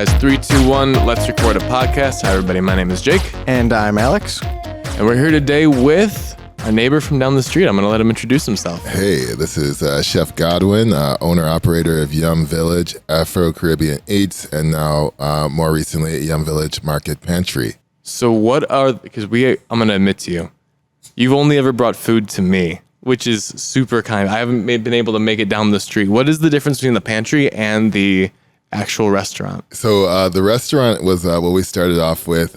guys. 3, 2, 1, let's record a podcast. Hi, everybody. My name is Jake. And I'm Alex. And we're here today with our neighbor from down the street. I'm going to let him introduce himself. Hey, this is Chef Godwin, owner-operator of Yum Village, Afro-Caribbean Eats, and now more recently at Yum Village Market Pantry. So because I'm going to admit to you, you've only ever brought food to me, which is super kind. I haven't been able to make it down the street. What is the difference between the pantry and the actual restaurant? So the restaurant was what we started off with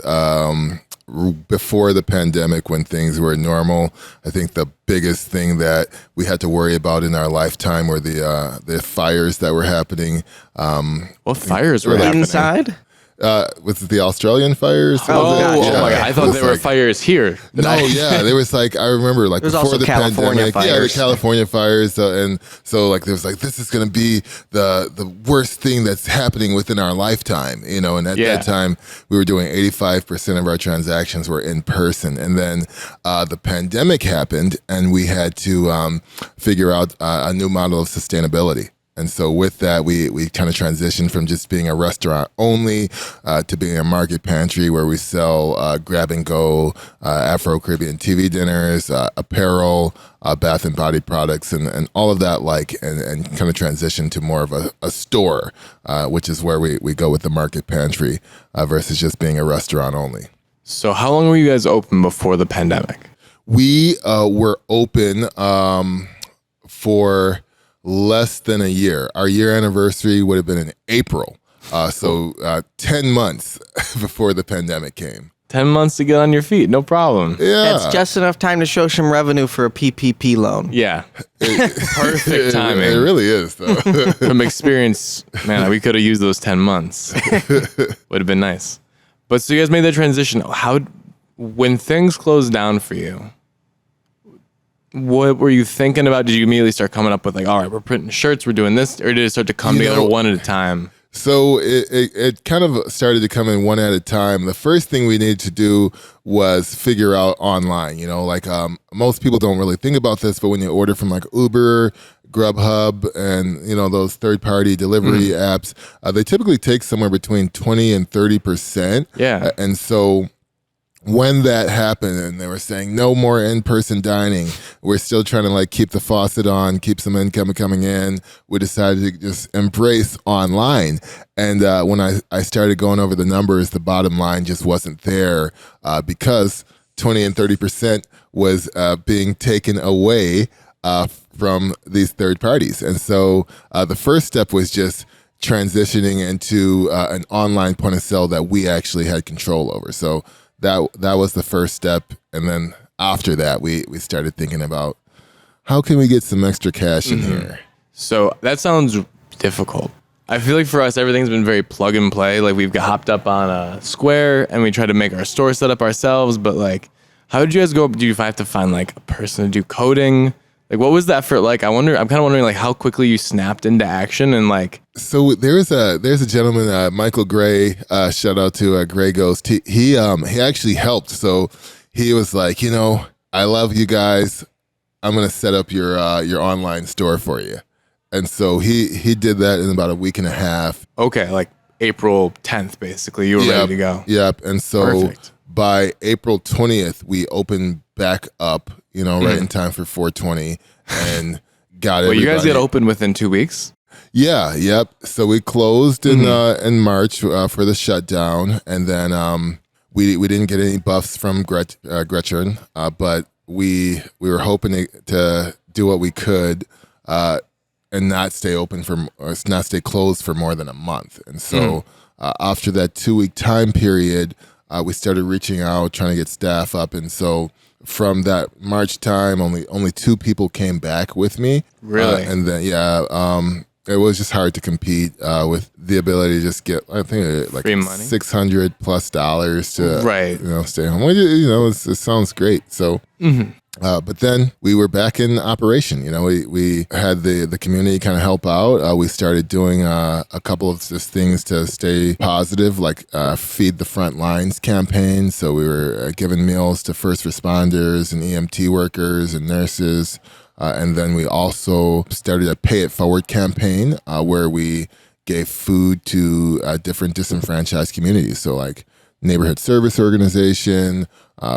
before the pandemic when things were normal. I think the biggest thing that we had to worry about in our lifetime were the fires that were happening. What fires were happening? Inside? Was it the Australian fires? Oh my God. I thought there were fires here. There was I remember before the pandemic. Fires. Yeah, the California fires. And so there was this is going to be the worst thing that's happening within our lifetime, and at that time we were doing 85% of our transactions were in person. And then the pandemic happened and we had to figure out a new model of sustainability. And so with that, we kind of transitioned from just being a restaurant only to being a market pantry where we sell grab-and-go Afro-Caribbean TV dinners, apparel, bath and body products, and all of that and kind of transition to more of a store, which is where we go with the market pantry versus just being a restaurant only. So how long were you guys open before the pandemic? We were open for less than a year. Our year anniversary would have been in April. So 10 months before the pandemic came. 10 months to get on your feet, no problem. Yeah. That's just enough time to show some revenue for a PPP loan. Yeah. Perfect timing. It really is, though. From experience, man, we could have used those 10 months. Would have been nice. But so you guys made the transition. When things closed down for you, what were you thinking about? Did you immediately start coming up with all right, we're printing shirts, we're doing this, or did it start to come together one at a time? So it kind of started to come in one at a time. The first thing we needed to do was figure out online. Most people don't really think about this, but when you order from Uber, Grubhub, and those third-party delivery apps, they typically take somewhere between 20 and 30%. Yeah, and so when that happened and they were saying no more in-person dining, we're still trying to keep the faucet on, keep some income coming in, we decided to just embrace online. And when I started going over the numbers, the bottom line just wasn't there because 20 and 30% was being taken away from these third parties. And so the first step was just transitioning into an online point of sale that we actually had control over. So that was the first step. And then after that, we started thinking about how can we get some extra cash in here? So that sounds difficult. I feel like for us, everything's been very plug and play. We've got hopped up on a Square and we tried to make our store set up ourselves. But how did you guys go? Do you have to find a person to do coding? What was that for? I'm kind of wondering how quickly you snapped into action and So there's a gentleman, Michael Gray, shout out to Gray Ghost. He actually helped. So he was I love you guys. I'm going to set up your online store for you. And so he did that in about a week and a half. Okay. April 10th, basically, you were ready to go. Yep. And so Perfect. By April 20th, we opened back up, right in time for 420 and got it. Well, you guys get open within 2 weeks? Yeah, yep. So we closed in March for the shutdown, and then we didn't get any buffs from Gretchen, but we were hoping to do what we could and not stay closed for more than a month. And so after that 2-week time period, we started reaching out, trying to get staff up, and so from that March time, only 2 people came back with me. Really? And then it was just hard to compete with the ability to just get, I think, free money, $600+ to stay home. It sounds great. So. But then we were back in operation. We had the community kind of help out. We started doing a couple of just things to stay positive, Feed the Front Lines campaign. So we were giving meals to first responders and EMT workers and nurses. And then we also started a Pay It Forward campaign where we gave food to different disenfranchised communities. So like neighborhood service organization,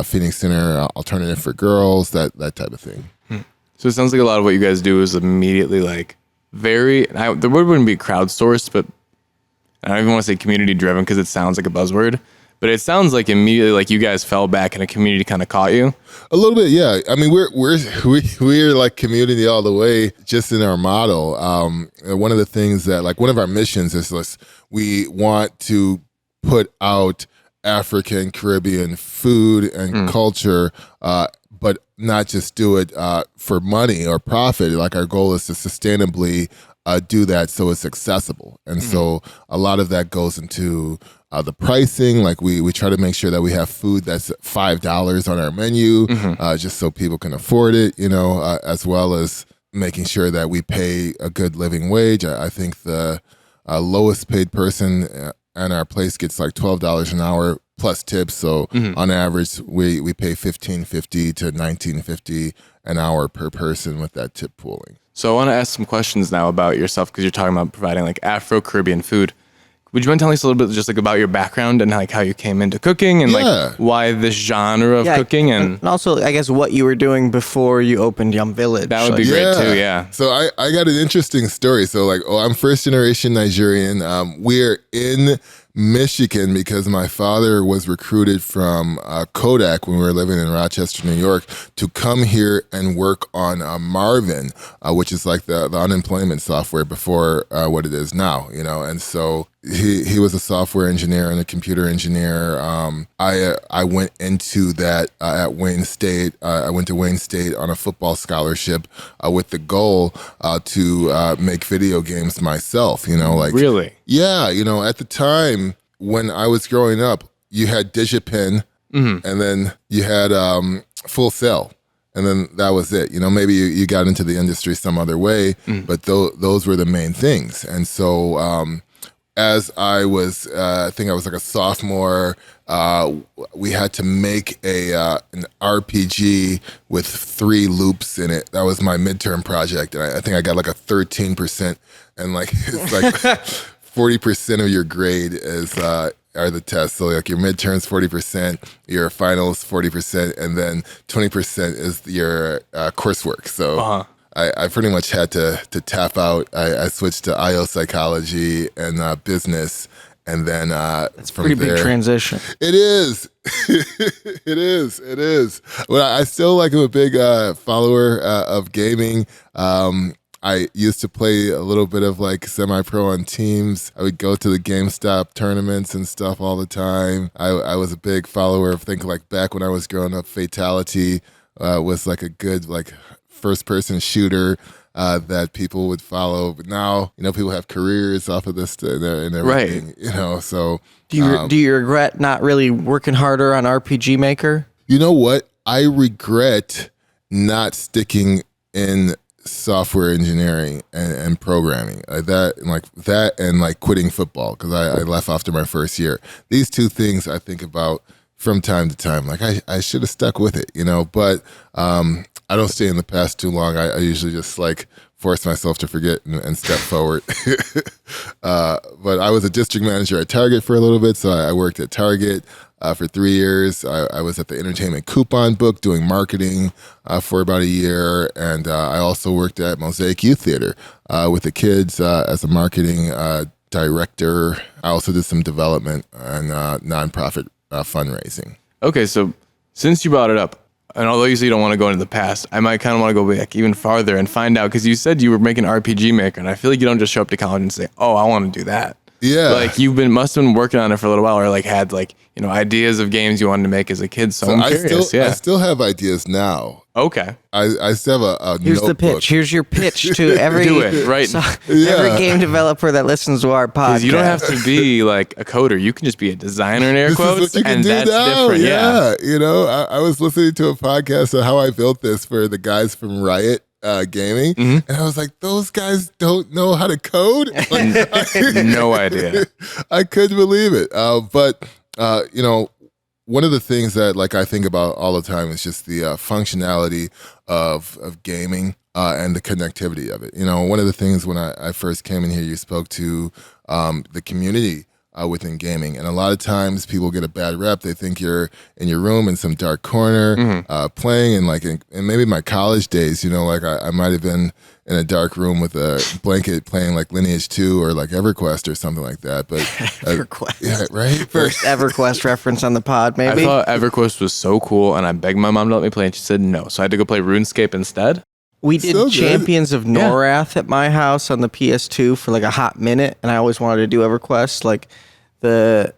Phoenix Center, Alternative for Girls, that type of thing. So it sounds like a lot of what you guys do is immediately like the word wouldn't be crowdsourced, but I don't even want to say community driven because it sounds like a buzzword. But it sounds like immediately like you guys fell back and a community kind of caught you. A little bit, yeah. I mean, we're like community all the way, just in our model. One of the things that like one of our missions is we want to put out African Caribbean food and culture, but not just do it for money or profit. Like our goal is to sustainably do that so it's accessible, and so a lot of that goes into the pricing. Like we try to make sure that we have food that's $5 on our menu, just so people can afford it, as well as making sure that we pay a good living wage. I think the lowest paid person in our place gets like $12 an hour plus tips. So on average, we pay $15.50 to $19.50 an hour per person with that tip pooling. So I want to ask some questions now about yourself because you're talking about providing like Afro-Caribbean food. Would you mind telling us a little bit just like about your background and like how you came into cooking and like why this genre of cooking and also I guess what you were doing before you opened Yum Village? That would be great too. Yeah. So I got an interesting story. So like, I'm first generation Nigerian. We're in Michigan because my father was recruited from Kodak when we were living in Rochester, New York, to come here and work on Marvin, which is like the unemployment software before what it is now, and so he was a software engineer and a computer engineer. I went into that at Wayne State. I went to Wayne State on a football scholarship with the goal to make video games myself, like really? Yeah, at the time when I was growing up, you had Digipin and then you had Full Sail. And then that was it. Maybe you got into the industry some other way, but those were the main things. And so as I was, I think I was like a sophomore, we had to make an RPG with 3 loops in it. That was my midterm project. And I think I got like a 13%. And like, it's like 40% of your grade are the tests. So like your midterms 40%, your finals 40%, and then 20% is your coursework. So I pretty much had to tap out. I switched to IO psychology and business, and then it's a pretty big transition. It is. It is. Well, I still like am a big follower of gaming. I used to play a little bit of like semi-pro on teams. I would go to the GameStop tournaments and stuff all the time. I was a big follower of like back when I was growing up, Fatality was like a good like first-person shooter that people would follow. But now, people have careers off of this and everything, right. So do you regret not really working harder on RPG Maker? You know what? I regret not sticking in software engineering and programming that and quitting football because I left after my first year. These two things I think about from time to time. Like I should have stuck with it, but I don't stay in the past too long. I usually just force myself to forget and step forward. But I was a district manager at Target for a little bit, so I worked at Target for 3 years. I was at the Entertainment Coupon Book doing marketing for about a year, and I also worked at Mosaic Youth Theater with the kids as a marketing director. I also did some development and nonprofit fundraising. Okay, so since you brought it up, and although you say you don't want to go into the past, I might kind of want to go back even farther and find out, because you said you were making RPG Maker, and I feel like you don't just show up to college and say, oh, I want to do that. Yeah. Like must have been working on it for a little while, or had ideas of games you wanted to make as a kid. So I'm curious. I still have ideas now. Okay. I still have a Here's notebook. the pitch. Here's your pitch to every do it right. Every game developer that listens to our podcast. You don't have to be like a coder. You can just be a designer in air quotes, this is what you can and do that's now. different. Yeah. I was listening to a podcast of how I built this for the guys from Riot Gaming, and I was like, those guys don't know how to code. No idea. I couldn't believe it. But one of the things that like I think about all the time is just the functionality of gaming and the connectivity of it. You know, one of the things when I first came in here, you spoke to the community within gaming, and a lot of times people get a bad rep. They think you're in your room in some dark corner playing, and like in maybe my college days, you know, like I might have been in a dark room with a blanket playing like Lineage 2 or like EverQuest or something like that. But EverQuest. yeah, right. First EverQuest reference on the pod, maybe. I thought EverQuest was so cool, and I begged my mom to let me play, and she said no. So I had to go play RuneScape instead. We did So good. Champions of Norwrath at my house on the PS2 for like a hot minute, and I always wanted to do EverQuest. Like It that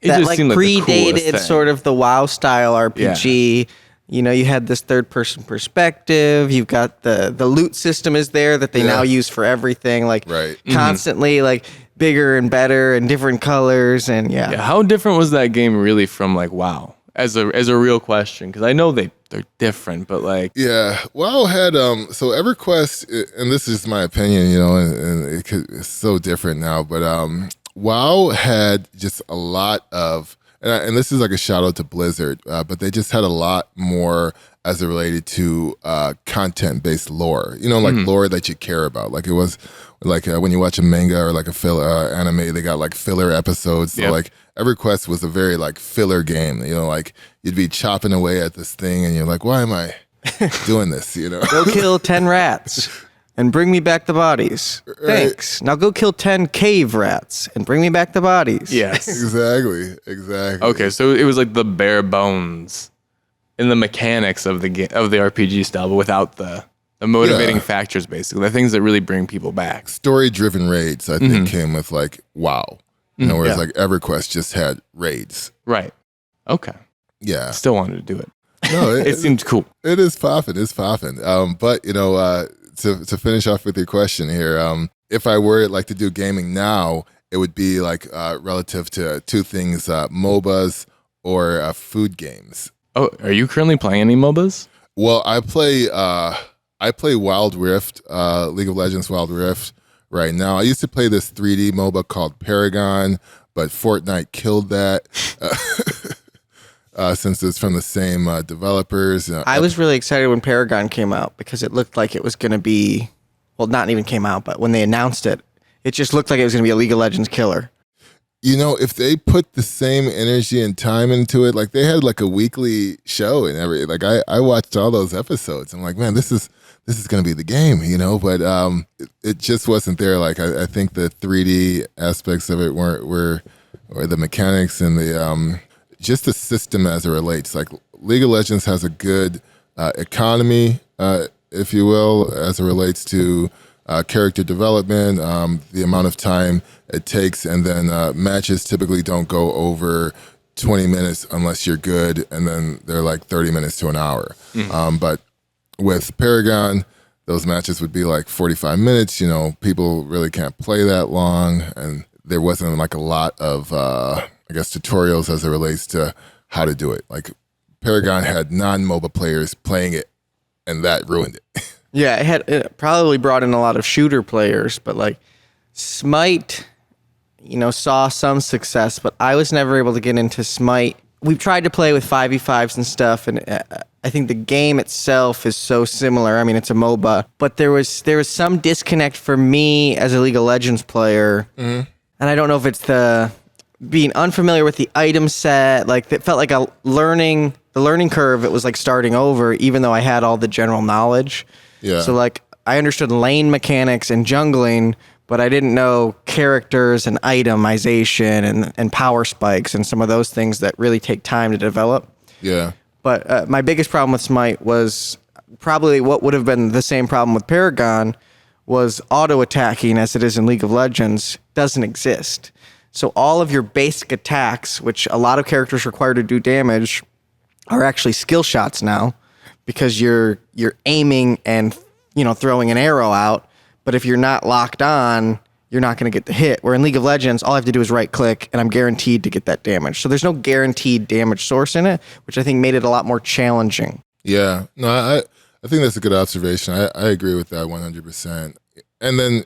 just like seemed like the coolest predated thing. sort of the WoW style RPG. You know, you had this third person perspective. You've got the loot system is there that they now use for everything. Like Right. constantly like bigger and better and different colors and Yeah, how different was that game really from like WoW as a real question? Because I know they're different, but like Yeah, WoW had so EverQuest, and this is my opinion, you know, and it's so different now, but WoW had just a lot of, and this is like a shout out to Blizzard, but they just had a lot more as it related to content based lore, you know, like lore that you care about. Like it was like when you watch a manga or like a filler anime, they got like filler episodes. So like EverQuest was a very like filler game, you know, like you'd be chopping away at this thing and you're like, why am I doing this, you know? go kill 10 rats and bring me back the bodies. Thanks. Now go kill 10 cave rats and bring me back the bodies. yes. Exactly. Okay, so it was like the bare bones in the mechanics of the RPG style, but without the motivating factors, basically the things that really bring people back. Story driven raids, I think, came with like WoW, you know, whereas like EverQuest just had raids. Right. Okay. Yeah. Still wanted to do it. No, It seemed cool. It is popping. It's popping. But you know, to finish off with your question here, if I were like to do gaming now, it would be like relative to two things: MOBAs or food games. Oh, are you currently playing any MOBAs? Well, I play Wild Rift, League of Legends Wild Rift right now. I used to play this 3D MOBA called Paragon, but Fortnite killed that. Since it's from the same developers. I was really excited when Paragon came out because it looked like it was going to be, well, not even came out, but when they announced it, it just looked like it was going to be a League of Legends killer. You know, if they put the same energy and time into it, like they had like a weekly show and everything. Like I watched all those episodes. I'm like, man, this is going to be the game, you know. But it just wasn't there. Like I think the 3D aspects of it were the mechanics and the just the system as it relates. Like League of Legends has a good economy, if you will, as it relates to character development, the amount of time it takes, and then matches typically don't go over 20 minutes unless you're good, and then they're like 30 minutes to an hour. But with Paragon, those matches would be like 45 minutes. You know, people really can't play that long, and there wasn't like a lot of I guess tutorials as it relates to how to do it. Like Paragon had non-MOBA players playing it, and that ruined it. Yeah, it probably brought in a lot of shooter players, but like Smite, you know, saw some success, but I was never able to get into Smite. We've tried to play with 5v5s and stuff, and I think the game itself is so similar. I mean, it's a MOBA, but there was some disconnect for me as a League of Legends player, and I don't know if it's the being unfamiliar with the item set. Like it felt like the learning curve. It was like starting over, even though I had all the general knowledge. Yeah. So like I understood lane mechanics and jungling, but I didn't know characters and itemization and power spikes and some of those things that really take time to develop. Yeah. But my biggest problem with Smite was probably what would have been the same problem with Paragon was auto attacking as it is in League of Legends doesn't exist. So all of your basic attacks, which a lot of characters require to do damage, are actually skill shots now because you're aiming and, you know, throwing an arrow out. But if you're not locked on, you're not going to get the hit. Where in League of Legends, all I have to do is right click and I'm guaranteed to get that damage. So there's no guaranteed damage source in it, which I think made it a lot more challenging. Yeah. No, I think that's a good observation. I agree with that 100%. And then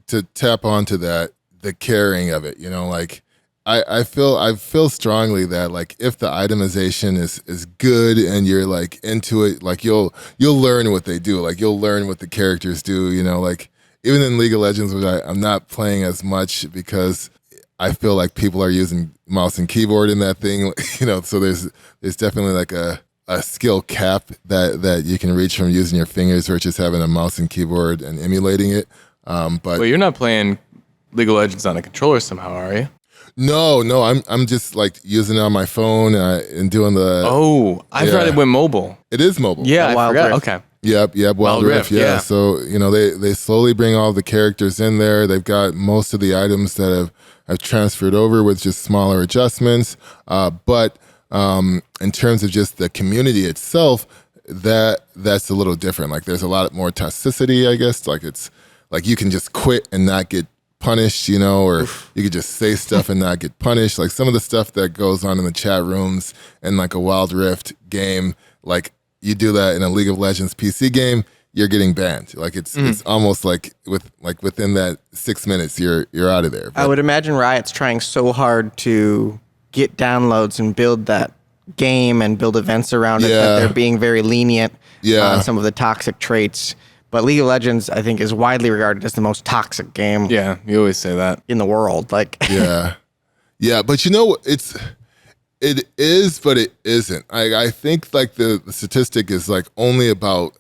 to tap onto that, the caring of it, you know, like I feel strongly that like if the itemization is good and you're like into it, like you'll learn what they do. Like you'll learn what the characters do, you know, like even in League of Legends, which I'm not playing as much because I feel like people are using mouse and keyboard in that thing, you know, so there's definitely like a skill cap that you can reach from using your fingers versus having a mouse and keyboard and emulating it. But you're not playing League of Legends on a controller somehow, are you? No, I'm just like using it on my phone and doing the. Oh, I thought it went mobile. It is mobile. Yeah, I Wild forgot. Rift. Okay. Yep, Wild Rift. Yeah. So you know they slowly bring all the characters in there. They've got most of the items that have transferred over with just smaller adjustments. But in terms of just the community itself, that's a little different. Like there's a lot more toxicity, I guess. Like it's like you can just quit and not get punished, you know, or you could just say stuff and not get punished. Like some of the stuff that goes on in the chat rooms in like a Wild Rift game, like you do that in a League of Legends PC game, you're getting banned. Like it's almost like within that 6 minutes you're out of there. But I would imagine Riot's trying so hard to get downloads and build that game and build events around it that they're being very lenient on some of the toxic traits. But League of Legends, I think, is widely regarded as the most toxic game Yeah, you always say that. in the world. Like, yeah. But you know, it is, but it isn't. I think like the statistic is like only about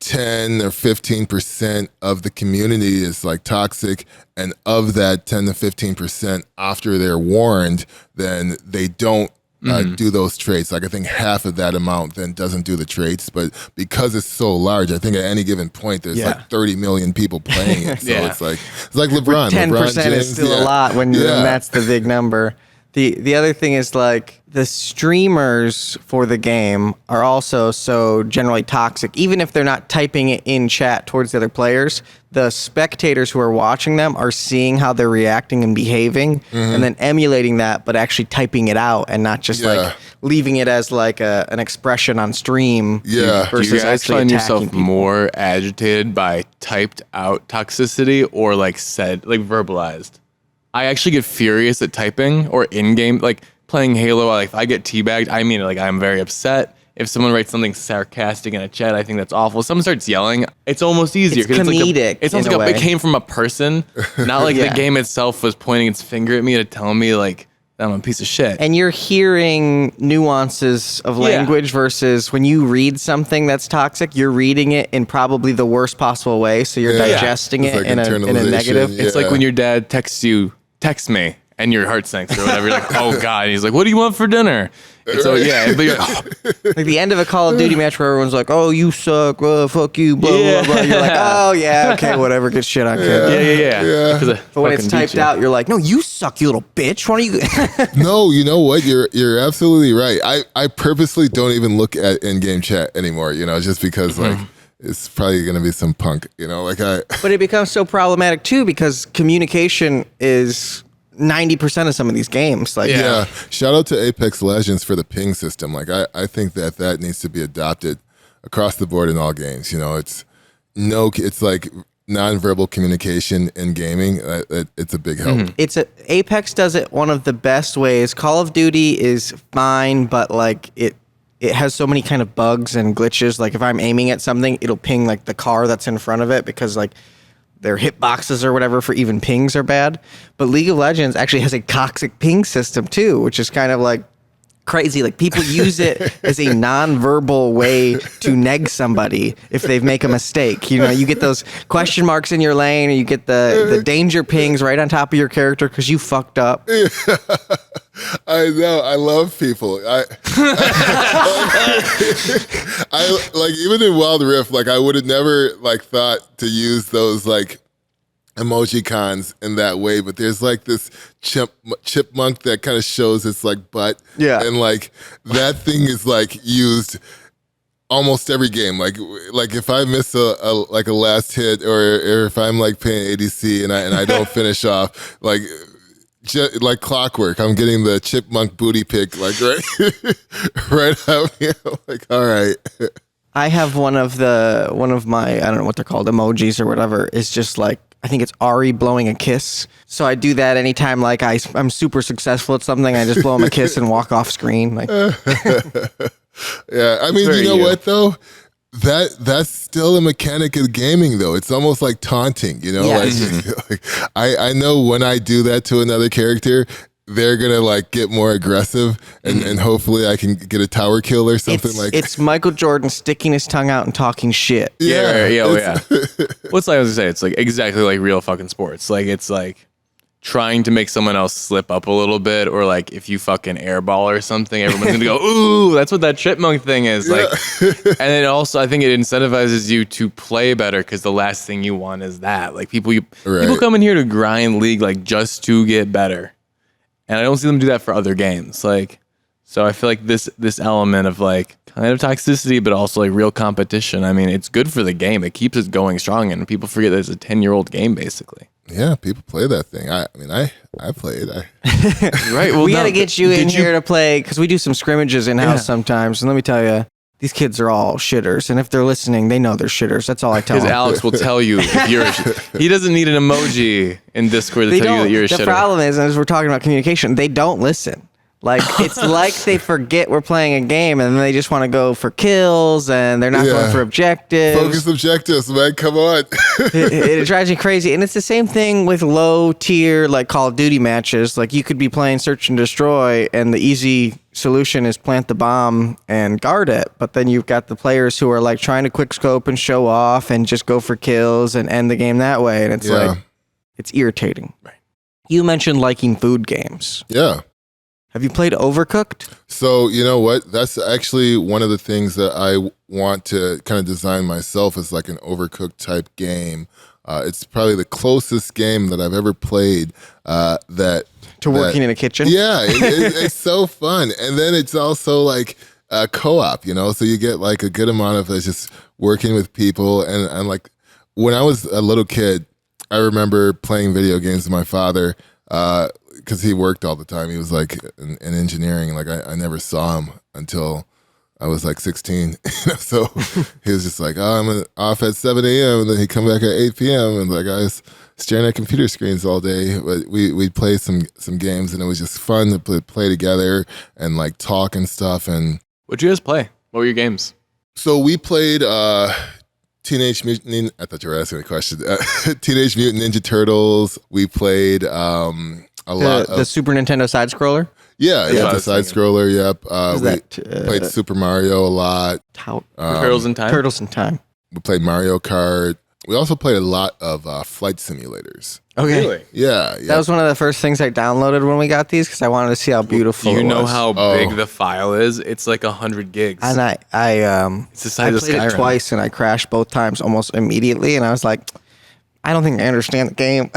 10 or 15% of the community is like toxic, and of that 10 to 15%, after they're warned, then they don't do those traits. Like I think half of that amount then doesn't do the traits, but because it's so large, I think at any given point there's like 30 million people playing it. So it's like LeBron. 10% LeBron James, is still a lot when that's the big number. The other thing is like the streamers for the game are also so generally toxic. Even if they're not typing it in chat towards the other players, the spectators who are watching them are seeing how they're reacting and behaving and then emulating that, but actually typing it out and not just like leaving it as like an expression on stream. Yeah. Do Versus you guys actually find attacking yourself people. more agitated by typed out toxicity or like said, like verbalized? I actually get furious at typing or in-game, like playing Halo. Like if I get teabagged, I mean, like I'm very upset. If someone writes something sarcastic in a chat, I think that's awful. If someone starts yelling, it's almost easier. It's comedic It sounds in a like it way. came from a person, not like the game itself was pointing its finger at me to tell me like I'm a piece of shit. And you're hearing nuances of language versus when you read something that's toxic, you're reading it in probably the worst possible way. So you're digesting It's it like in a internalization. negative. It's like when your dad texts you, text me, and your heart sinks or whatever. You're like, oh God. And he's like, what do you want for dinner? And so, but you're like, oh. Like the end of a Call of Duty match where everyone's like, oh, you suck, fuck you, blah, blah, blah. You're like, oh, yeah, okay, whatever, good shit, I care. Yeah. But when it's typed out, you're like, no, you suck, you little bitch. Why don't you? No, you know what? You're absolutely right. I purposely don't even look at in-game chat anymore, you know, just because like it's probably going to be some punk, you know, like But it becomes so problematic too because communication is 90% of some of these games. Like, yeah. Shout out to Apex Legends for the ping system. Like I think that needs to be adopted across the board in all games. You know, it's like nonverbal communication in gaming. It's a big help. Apex does it one of the best ways. Call of Duty is fine, but like it has so many kind of bugs and glitches. Like if I'm aiming at something, it'll ping like the car that's in front of it because like their hitboxes or whatever for even pings are bad. But League of Legends actually has a toxic ping system too, which is kind of like crazy. Like people use it as a non-verbal way to neg somebody if they make a mistake. You know, you get those question marks in your lane, and you get the danger pings right on top of your character because you fucked up. I know. I love people. I like even in Wild Rift, like I would have never like thought to use those like emoji cons in that way, but there's like this chipmunk that kind of shows its like butt, and like that thing is like used almost every game. Like if I miss a last hit or if I'm like playing ADC and I don't finish off, like clockwork, I'm getting the chipmunk booty pick like right out here. Like, all right. I have one of my, I don't know what they're called, emojis or whatever, is just like I think it's Ari blowing a kiss. So I do that anytime like I'm super successful at something. I just blow him a kiss and walk off screen. Like, Yeah, I mean, you know what though? That's still a mechanic of gaming though. It's almost like taunting, you know? Yeah. Like I know when I do that to another character, they're gonna like get more aggressive and hopefully I can get a tower kill or something it's Michael Jordan sticking his tongue out and talking shit. Yeah. What's like I was gonna say? It's like exactly like real fucking sports. Like it's like trying to make someone else slip up a little bit, or like if you fucking airball or something, everyone's gonna go, ooh, that's what that chipmunk thing is. Like, and it also, I think it incentivizes you to play better because the last thing you want is that. Like people come in here to grind League like just to get better, and I don't see them do that for other games. Like, so I feel like this element of like kind of toxicity, but also like real competition. I mean, it's good for the game. It keeps it going strong, and people forget that it's a 10-year-old game basically. Yeah, people play that thing. I mean, I played. Right. Well, We got to get you in here to play because we do some scrimmages in house sometimes. And let me tell you, these kids are all shitters. And if they're listening, they know they're shitters. That's all I tell them. Because Alex will tell you if you're he doesn't need an emoji in Discord to tell you that you're a shitter. The problem is, as we're talking about communication, they don't listen. Like, it's like they forget we're playing a game and they just want to go for kills and they're not going for objectives. Focus objectives, man. Come on. it drives me crazy. And it's the same thing with low tier, like Call of Duty matches. Like, you could be playing Search and Destroy and the easy solution is plant the bomb and guard it. But then you've got the players who are like trying to quick scope and show off and just go for kills and end the game that way. And it's like, it's irritating. Right. You mentioned liking food games. Yeah. Have you played Overcooked? So, you know what? That's actually one of the things that I want to kind of design myself as like an Overcooked type game. It's probably the closest game that I've ever played working in a kitchen? Yeah, it's so fun. And then it's also like a co-op, you know? So you get like a good amount of just working with people. And like when I was a little kid, I remember playing video games with my father, because he worked all the time. He was like in engineering. Like I never saw him until I was like 16. So he was just like, oh, I'm off at 7 a.m. And then he'd come back at 8 p.m. And like I was staring at computer screens all day. But we'd play some games and it was just fun to play together and like talk and stuff. And what'd you guys play? What were your games? So we played Teenage Mutant. I thought you were asking a question. Teenage Mutant Ninja Turtles. We played the Super Nintendo side scroller. Yeah, the side scroller. Yep. We played Super Mario a lot. Turtles in Time. Turtles in Time. We played Mario Kart. We also played a lot of flight simulators. Okay. Really? Yeah. That was one of the first things I downloaded when we got these because I wanted to see how beautiful. Do you it know was. how big the file is? It's like 100 gigs. And I it's the size of played Skyrim. it twice and I crashed both times almost immediately. And I was like, I don't think I understand the game.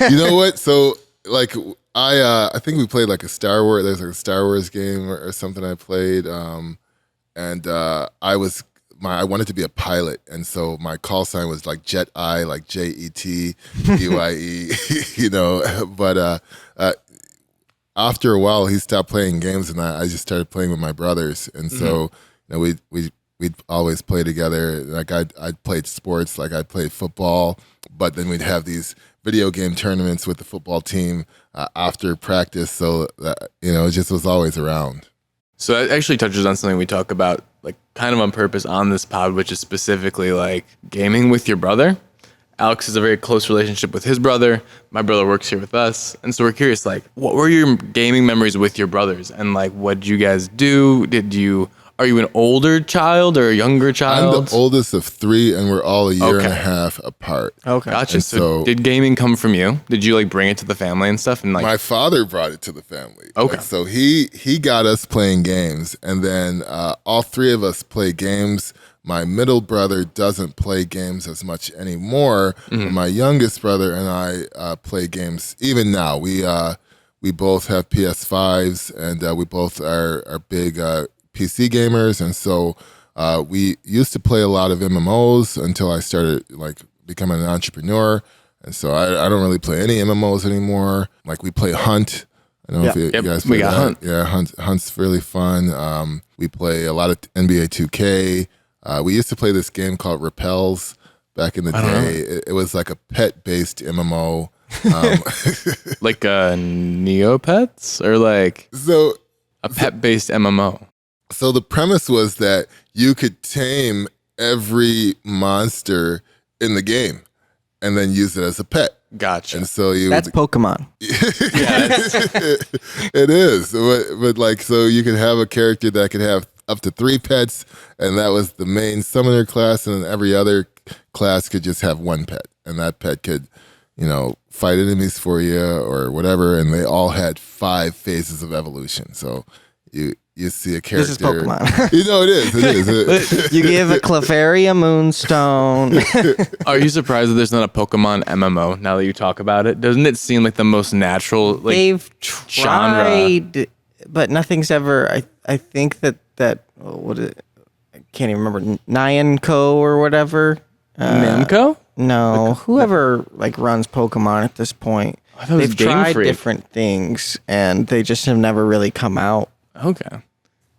You know what? So like I think we played like a Star Wars. There's like a Star Wars game or something I played, and I wanted to be a pilot, and so my call sign was like Jet Eye, like JETEYE, you know. But after a while, he stopped playing games, and I just started playing with my brothers, and so you know we'd always play together. Like I'd played sports, like I'd play football, but then we'd have these video game tournaments with the football team after practice, so that, you know, it just was always around. So that actually touches on something we talk about, like kind of on purpose on this pod, which is specifically like gaming with your brother. Alex has a very close relationship with his brother. My brother works here with us, and so we're curious, like, what were your gaming memories with your brothers, and like, what did you guys do? Are you an older child or a younger child? I'm the oldest of 3, and we're all a year and a half apart. Okay. Gotcha. So did gaming come from you? Did you like bring it to the family and stuff? And like, my father brought it to the family. Okay. Like, so he got us playing games, and then all 3 of us play games. My middle brother doesn't play games as much anymore. My youngest brother and I play games even now. We both have PS5s, and we both are big PC gamers, and so we used to play a lot of MMOs until I started like becoming an entrepreneur, and so I don't really play any MMOs anymore. Like we play Hunt. I don't know if you guys play that. Hunt. Yeah, Hunt's really fun. We play a lot of NBA 2K. We used to play this game called Repels, back in the day. It was like a pet-based MMO. Like Neopets or like a pet-based MMO. So the premise was that you could tame every monster in the game and then use it as a pet. Gotcha. And so That's Pokemon. It is. But like, so you could have a character that could have up to 3 pets, and that was the main summoner class, and then every other class could just have 1 pet. And that pet could, fight enemies for you or whatever, and they all had 5 phases of evolution. So you see a character. This is Pokemon. It is. You give a Clefairy a Moonstone. Are you surprised that there's not a Pokemon MMO now that you talk about it? Doesn't it seem like the most natural They've genre? tried, but nothing's ever. I think that what is it? I can't even remember. Nyanko or whatever. Namco? No, whoever runs Pokemon at this point. I thought it was They've Game tried Freak. different things, and they just have never really come out. Okay.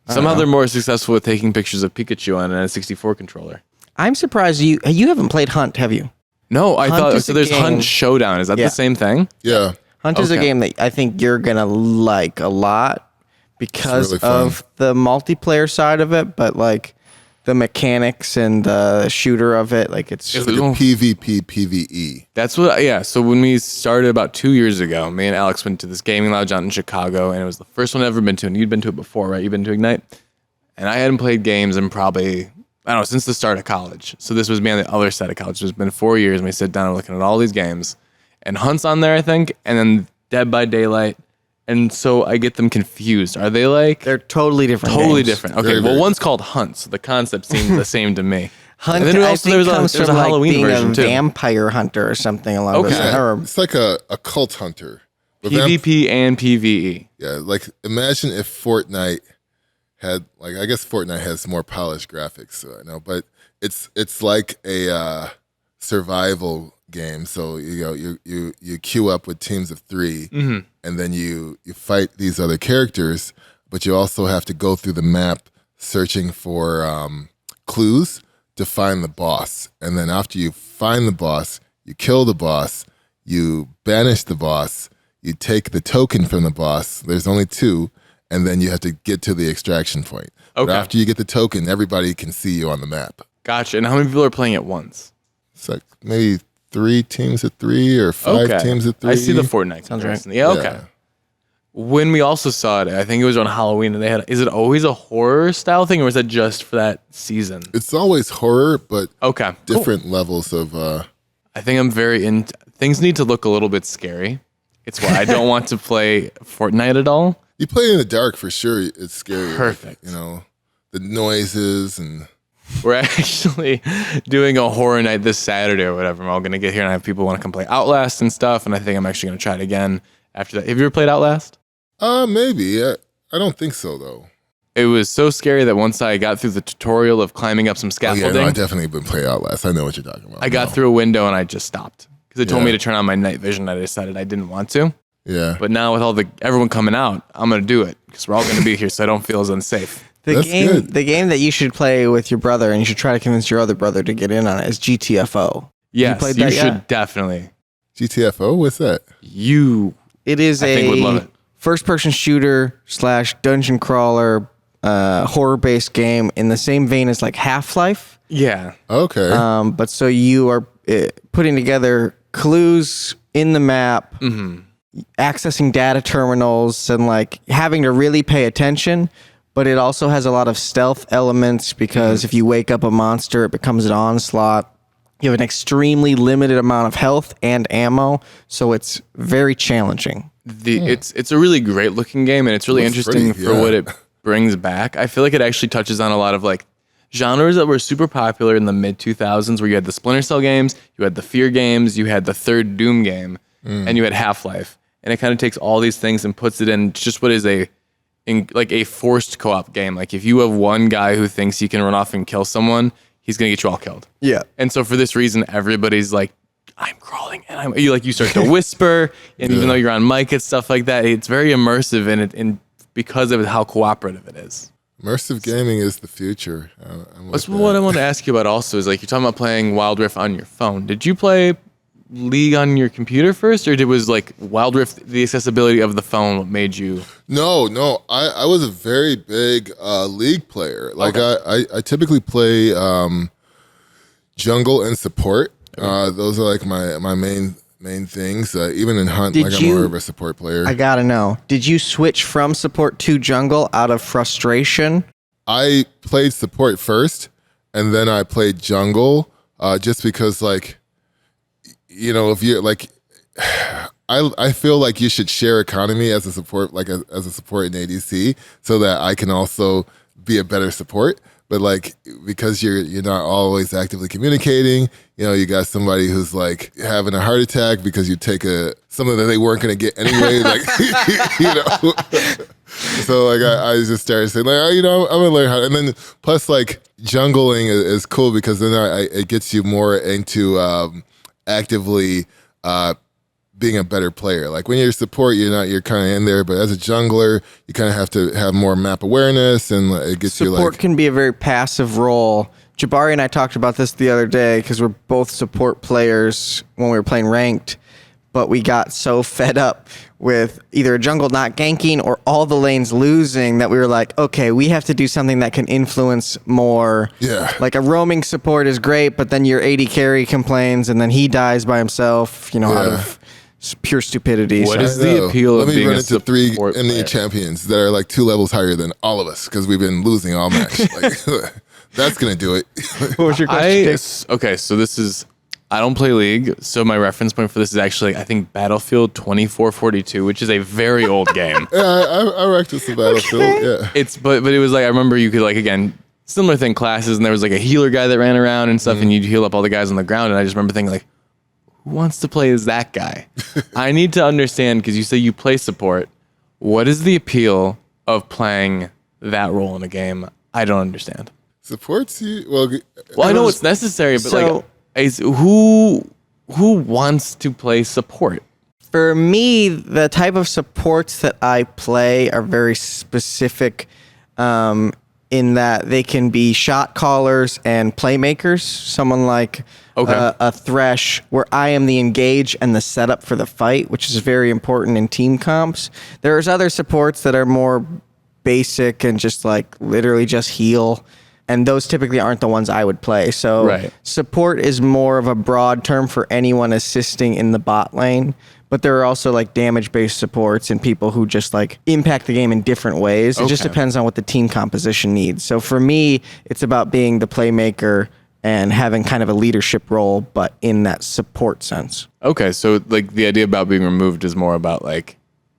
Somehow they're more successful with taking pictures of Pikachu on a 64 controller. I'm surprised you haven't played Hunt, have you? No, I Hunt thought is so. a There's game- Hunt Showdown. Is that Yeah. the same thing? Yeah. Hunt is a Okay. game that I think you're gonna like a lot because It's really of the multiplayer side of it, but the mechanics and the shooter of it, it's Is Like it- a PvP, PvE. That's what, yeah. So when we started about 2 years ago, me and Alex went to this gaming lounge out in Chicago, and it was the first one I've ever been to. And you'd been to it before, right? You've been to Ignite? And I hadn't played games in probably, I don't know, since the start of college. So this was me on the other side of college. It's been 4 years, and we sit down and we're looking at all these games. And Hunt's on there, I think, and then Dead by Daylight. And so I get them confused. Are they they're totally different. totally games. different? Okay, Very, well, very one's called Hunt, so the concept seems the same to me. Hunt, And then I also think, there's comes there's from a Halloween being version a too. vampire hunter or something along those Okay. lines. Or It's like a cult hunter. But PvP and PvE. Yeah, imagine if Fortnite had I guess Fortnite has more polished graphics, so I know, but it's like a survival game. So you queue up with teams of 3, and then you fight these other characters, but you also have to go through the map searching for clues to find the boss. And then after you find the boss, you kill the boss, you banish the boss, you take the token from the boss. There's only 2, and then you have to get to the extraction point. But Okay. after you get the token, everybody can see you on the map. Gotcha. And how many people are playing at once? It's like maybe 3 teams of 3 or 5 teams of 3. I see the Fortnite comparison. Yeah, okay. Yeah. When we also saw it, I think it was on Halloween, and they had. Is it always a horror style thing, or is that just for that season? It's always horror, but Okay, cool. different levels of. I think I'm very into. Things need to look a little bit scary. It's why I don't want to play Fortnite at all. You play in the dark for sure. It's scary. Perfect. The noises and. We're actually doing a horror night this Saturday or whatever. We're all gonna get here, and I have people who want to come play Outlast and stuff. And I think I'm actually gonna try it again after that. Have you ever played Outlast? Maybe. I don't think so though. It was so scary that once I got through the tutorial of climbing up some Oh scaffolding, yeah, no, I definitely been playing Outlast. I know what you're talking about. I got No. through a window and I just stopped because it told Yeah. me to turn on my night vision. I decided I didn't want to. Yeah. But now with everyone coming out, I'm gonna do it because we're all gonna be here, so I don't feel as unsafe. That's good. the game that you should play with your brother, and you should try to convince your other brother to get in on it, is GTFO. Yes, played you that should yet? definitely. GTFO? What's that? It is I think would love it. first-person shooter / dungeon crawler horror-based game in the same vein as Half-Life. Yeah. Okay. But so you are putting together clues in the map, accessing data terminals, and having to really pay attention. But it also has a lot of stealth elements because if you wake up a monster, it becomes an onslaught. You have an extremely limited amount of health and ammo, so it's very challenging. It's a really great looking game, and it's really Looks interesting pretty, for yeah. what it brings back. I feel like it actually touches on a lot of genres that were super popular in the mid 2000s, where you had the Splinter Cell games, you had the Fear games, you had the third Doom game, and you had Half-Life. And it kind of takes all these things and puts it in just what is a forced co-op game. If you have one guy who thinks he can run off and kill someone, he's gonna get you all killed. Yeah. And so for this reason, everybody's I'm crawling, and you start to whisper, and even though you're on mic and stuff like that, it's very immersive, and because of how cooperative it is. Immersive gaming is the future. I'm with That's that. what I want to ask you about also is like you're talking about playing Wild Rift on your phone. Did you play League on your computer first, or was like Wild Rift the accessibility of the phone what made you? No. I was a very big League player. Like Okay. I typically play jungle and support. Those are like my main things. Even in Hunt, Did I'm you- more of a support player. I gotta know. Did you switch from support to jungle out of frustration? I played support first, and then I played jungle, just because, like, you know, if you're like, I feel like you should share economy as a support, like as a support in ADC, so that I can also be a better support. But like, because you're not always actively communicating, you know, you got somebody who's like having a heart attack because you take something that they weren't going to get anyway, like, you know. So like I just started saying like, oh, you know, I'm gonna learn how. And then plus like jungling is cool because then it gets you more into actively being a better player. Like when you're support, you're kind of in there, but as a jungler, you kind of have to have more map awareness, and it gets you Support like. can be a very passive role. Jabari and I talked about this the other day because we're both support players when we were playing ranked, but we got so fed up with either a jungle not ganking or all the lanes losing that we were like, okay, we have to do something that can influence more. Yeah. Like a roaming support is great, but then your AD carry complains and then he dies by himself, you know, out Yeah. of pure stupidity. What So- is the appeal Let of me being run a into three support MD player? champions that are like 2 levels higher than all of us because we've been losing all match. Like, that's gonna do it. What was your question? Okay, so I don't play League, so my reference point for this is actually I think Battlefield 2442, which is a very old game. Yeah, I wrecked with the Battlefield. Yeah. But it was like I remember you could like again similar thing classes, and there was like a healer guy that ran around and stuff, and you'd heal up all the guys on the ground, and I just remember thinking like, who wants to play as that guy? I need to understand because you say you play support. What is the appeal of playing that role in a game? I don't understand. Supports you. Well, Well, I know it's necessary, but So- who wants to play support? For me, the type of supports that I play are very specific in that they can be shot callers and playmakers. Someone like Okay. a Thresh, where I am the engage and the setup for the fight, which is very important in team comps. There's other supports that are more basic and just like literally just heal. And those typically aren't the ones I would play. So Right. support is more of a broad term for anyone assisting in the bot lane. But there are also like damage-based supports and people who just like impact the game in different ways. It just Okay. depends on what the team composition needs. So for me, it's about being the playmaker and having kind of a leadership role, but in that support sense. Okay, so like the idea about being removed is more about like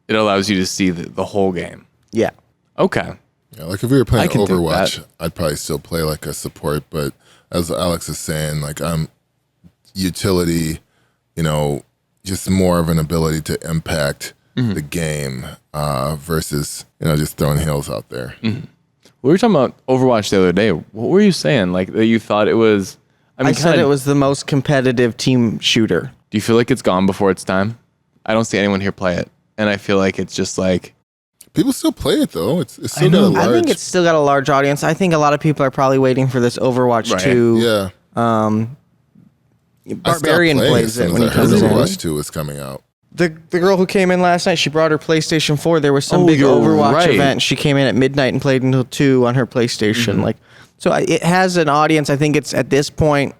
it allows you to see the whole game. Yeah. Okay. Yeah, like if we were I playing can do Overwatch, that. I'd probably still play like a support. But as Alex is saying, like I'm utility, you know, just more of an ability to impact the game versus, you know, just throwing heals out there. We were talking about Overwatch the other day. What were you saying? Like that you thought it was? I said it was the most competitive team shooter. Do you feel like it's gone before its time? I don't see anyone here play it, and I feel like it's just like People still play it though. It's still know. got a large. I think it's still got a large audience. I think a lot of people are probably waiting for this Overwatch Right. 2. yeah. Barbarian I stopped playing plays as it soon when he as I heard comes in. Overwatch 2 was coming out. The girl who came in last night, she brought her PlayStation 4. There was some Oh, big you're Overwatch right. event. And she came in at midnight and played until 2 on her PlayStation. Like, so it has an audience. I think it's at this point.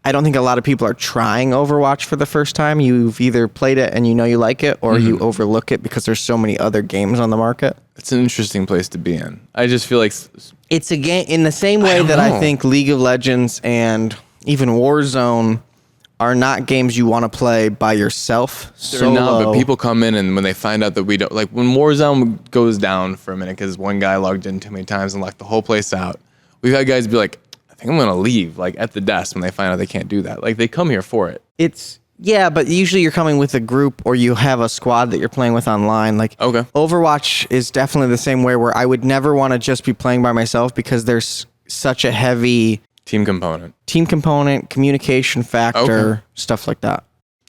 I don't think a lot of people are trying Overwatch for the first time. You've either played it and you know you like it, or you overlook it because there's so many other games on the market. it's an interesting place to be in. I just feel like It's a game in the same way don't that I know. think League of Legends and even Warzone are not games you want to play by yourself. they're not, but people come in and when they find out that we don't, like when Warzone goes down for a minute because one guy logged in too many times and locked the whole place out, we've had guys be like, I think I'm going to leave, like at the desk when they find out they can't do that. Like they come here for it. It's yeah, but usually you're coming with a group or you have a squad that you're playing with online. Like Okay. Overwatch is definitely the same way where I would never want to just be playing by myself because there's such a heavy Team component. team component, communication factor, Okay. stuff like that.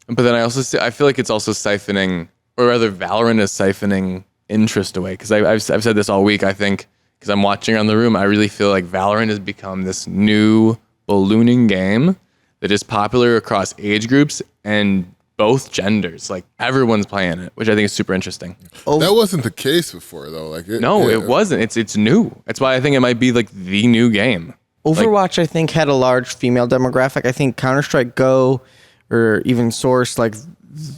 But then I feel like it's also siphoning, or rather Valorant is siphoning interest away. Because I've said this all week. I think because I'm watching around the room, I really feel like Valorant has become this new ballooning game that is popular across age groups and both genders. Like everyone's playing it, which I think is super interesting. That wasn't the case before, though. It wasn't. It's new. That's why I think it might be like the new game. Overwatch, I think, had a large female demographic. I think Counter-Strike Go or even Source, like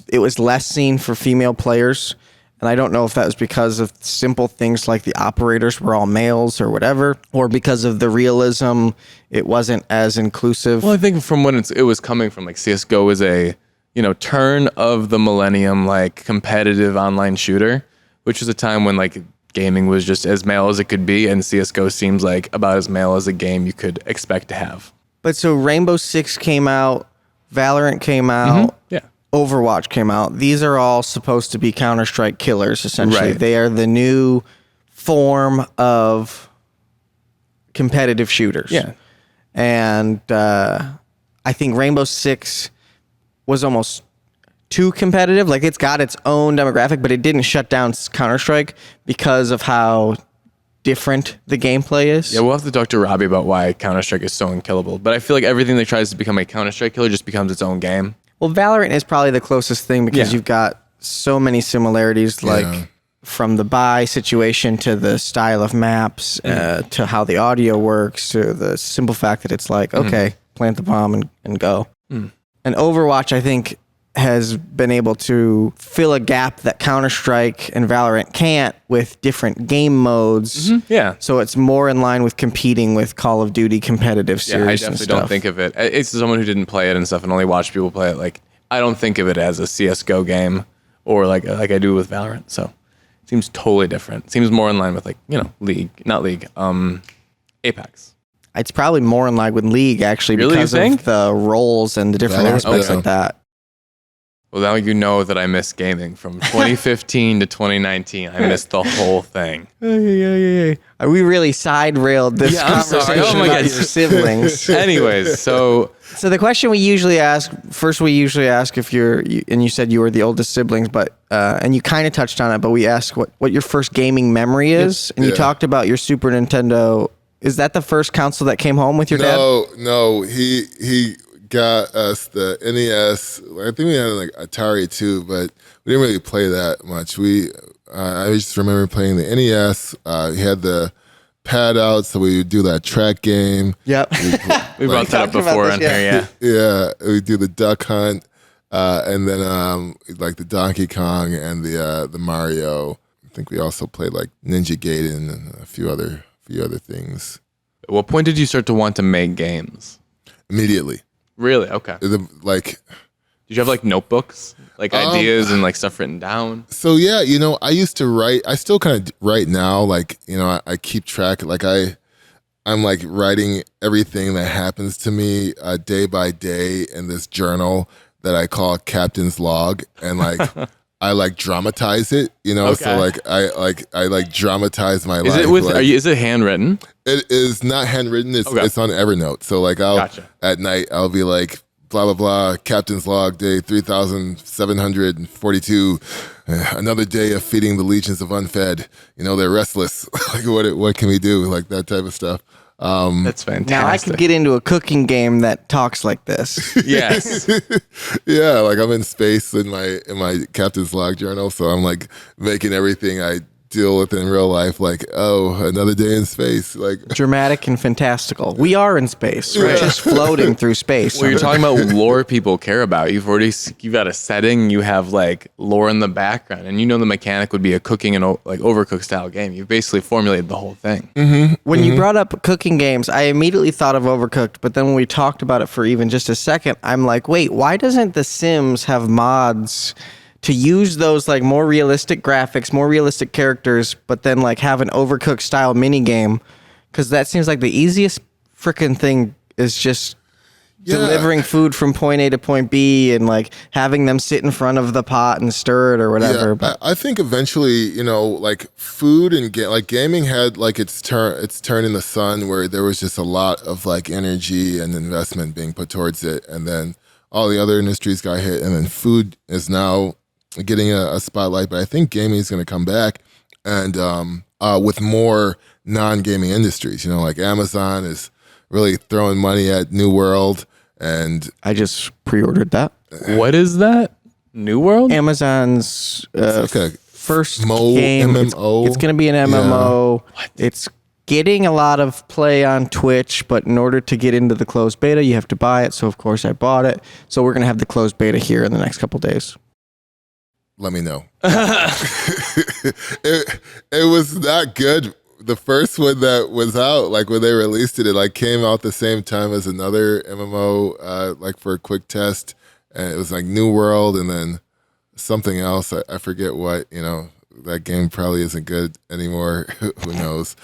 it was less seen for female players. And I don't know if that was because of simple things like the operators were all males or whatever, or because of the realism, it wasn't as inclusive. Well, I think from when it was coming from, like CSGO is a, turn of the millennium, like competitive online shooter, which was a time when like gaming was just as male as it could be. And CSGO seems like about as male as a game you could expect to have. But so Rainbow Six came out, Valorant came out. Yeah. Overwatch came out. These are all supposed to be Counter-Strike killers, essentially. Right. They are the new form of competitive shooters. Yeah. And I think Rainbow Six was almost too competitive. Like, it's got its own demographic, but it didn't shut down Counter-Strike because of how different the gameplay is. Yeah, we'll have to talk to Robbie about why Counter-Strike is so unkillable. But I feel like everything that tries to become a Counter-Strike killer just becomes its own game. Well, Valorant is probably the closest thing because you've got so many similarities, like from the buy situation to the style of maps, to how the audio works, to the simple fact that it's like, okay, plant the bomb and go. And Overwatch, I think, has been able to fill a gap that Counter-Strike and Valorant can't with different game modes. Yeah. So it's more in line with competing with Call of Duty competitive series I and definitely stuff. don't think of it. It's someone who didn't play it and stuff and only watched people play it. Like, I don't think of it as a CSGO game or like I do with Valorant. So it seems totally different. It seems more in line with Apex. It's probably more in line with League, actually, Really, because you think? of the roles and the different Valorant, aspects yeah. like that. Well, now you know that I miss gaming from 2015 to 2019. I missed the whole thing. We really side railed this Yeah, I'm sorry. conversation Oh my about God. your siblings. Anyways, so So the question we usually ask if and you said you were the oldest siblings, but and you kind of touched on it, but we asked what your first gaming memory is, and you talked about your Super Nintendo. Is that the first console that came home with your dad? No, he got us the NES. I think we had like Atari too, but we didn't really play that much. I just remember playing the NES. We had the pad out, so we would do that track game. Yep. we brought that up before on here, yeah. Yeah, we do the Duck Hunt, and then like the Donkey Kong and the Mario. I think we also played like Ninja Gaiden and a few other things. At what point did you start to want to make games? Immediately. Really? Okay. Did you have like notebooks, like ideas and like stuff written down? So yeah, I used to write. I still kind of write now. Like, I keep track. Like I'm like writing everything that happens to me day by day in this journal that I call Captain's Log, and like I like dramatize it. Okay. So like I dramatize my life. Is it handwritten? It is not handwritten. It's on Evernote. So like at night I'll be like, blah, blah, blah, Captain's Log, day 3,742. Another day of feeding the legions of unfed. They're restless. Like, what can we do? Like, that type of stuff. That's fantastic. Now I could get into a cooking game that talks like this. Yes. Yeah, like I'm in space in my Captain's Log journal, so I'm like making everything I deal with in real life, like, another day in space, like dramatic and fantastical. We are in space. We're just floating through space. Well, you're talking about lore people care about. You've got a setting, you have like lore in the background, and the mechanic would be a cooking and like Overcooked style game. You've basically formulated the whole thing. When you brought up cooking games, I immediately thought of Overcooked, but then when we talked about it for even just a second, I'm like, wait, why doesn't The Sims have mods to use those like more realistic graphics, more realistic characters, but then like have an Overcooked style mini game? Because that seems like the easiest freaking thing is just delivering food from point A to point B and like having them sit in front of the pot and stir it or whatever. Yeah, but I think eventually, like food and gaming had like its turn in the sun, where there was just a lot of like energy and investment being put towards it, and then all the other industries got hit, and then food is now getting a spotlight. But I think gaming is going to come back, and with more non-gaming industries. You know, like Amazon is really throwing money at New World, and I just pre-ordered that. What is that? New World? Amazon's it's like a first MMO. game. It's going to be an MMO. It's getting a lot of play on Twitch, but in order to get into the closed beta, you have to buy it. So, of course, I bought it. So we're going to have the closed beta here in the next couple days. Let me know. it was not good. The first one that was out, like when they released it, it like came out the same time as another MMO, like for a quick test, and it was like New World, and then something else. I forget what. You know, that game probably isn't good anymore. Who knows?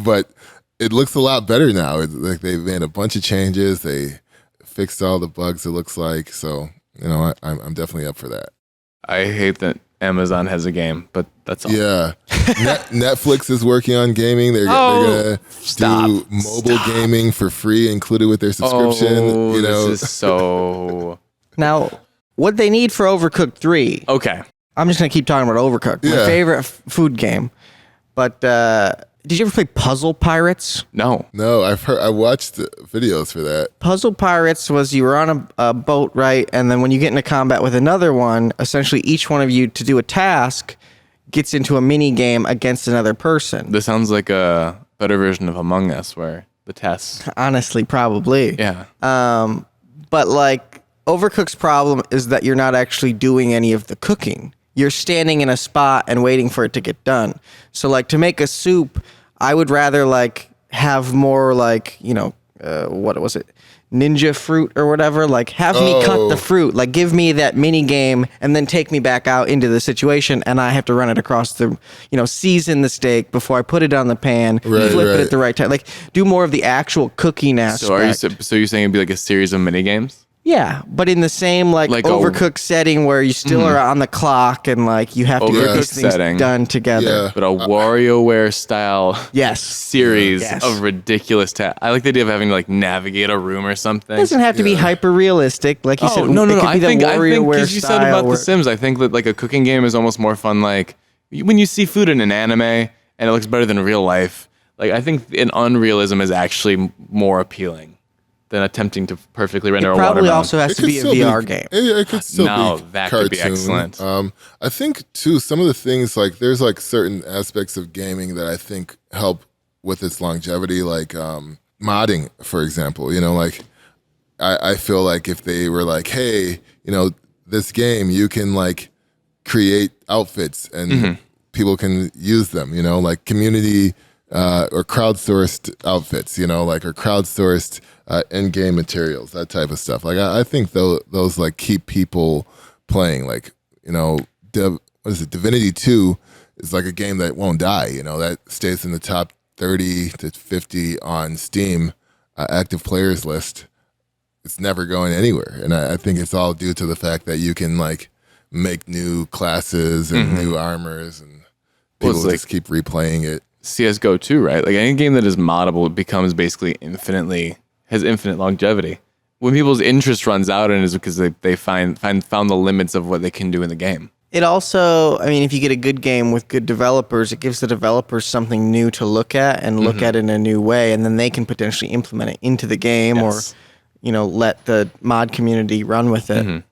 But it looks a lot better now. It's like they've made a bunch of changes. They fixed all the bugs. It looks like so. You know, I'm definitely up for that. I hate that Amazon has a game, but that's all. Yeah. Netflix is working on gaming. They're going to do mobile gaming for free included with their subscription. Oh, you know? this is so... Now, what they need for Overcooked 3, Okay. I'm just going to keep talking about Overcooked, my Yeah. favorite food game. But did you ever play Puzzle Pirates? No. No, I watched the videos for that. Puzzle Pirates was you were on a boat, right? And then when you get into combat with another one, essentially each one of you to do a task gets into a mini game against another person. This sounds like a better version of Among Us where the tests... Honestly, probably. Yeah. But like Overcooked's problem is that you're not actually doing any of the cooking. You're standing in a spot and waiting for it to get done. So like to make a soup, I would rather like have more like, you know, what was it? Ninja fruit or whatever. Like have me cut the fruit. Like give me that mini game and then take me back out into the situation, and I have to run it across the, you know, season the steak before I put it on the pan, flip it at the right time. Like do more of the actual cooking aspect. So you're saying it'd be like a series of mini games? Yeah, but in the same like Overcooked setting where you still are on the clock and like you have to get these things done together. Yeah. But a WarioWare style series of ridiculous tasks. I like the idea of having to like navigate a room or something. It doesn't have to be hyper realistic, like you said. No. It could I be the think WarioWare because you said about The Sims, I think that like a cooking game is almost more fun. Like when you see food in an anime and it looks better than real life. Like I think an unrealism is actually more appealing than attempting to perfectly render a watermelon. Probably also has to be a VR game. It could still be that cartoon. Could be excellent. I think too some of the things like there's like certain aspects of gaming that I think help with its longevity, like modding, for example. You know, like I feel like if they were like, hey, you know, this game you can like create outfits and people can use them. You know, like community or crowdsourced outfits. You know, like or crowdsourced in-game materials, that type of stuff. Like I think those like keep people playing. Like, you know, what is it? Divinity 2 is like a game that won't die. You know, that stays in the top 30 to 50 on Steam active players list. It's never going anywhere, and I think it's all due to the fact that you can like make new classes and new armors, and people just keep replaying it. CS:GO too, right? Like any game that is moddable, it becomes basically has infinite longevity. When people's interest runs out, and it's because they found the limits of what they can do in the game. It also, I mean, if you get a good game with good developers, it gives the developers something new to look at and look at it in a new way, and then they can potentially implement it into the game or, you know, let the mod community run with it.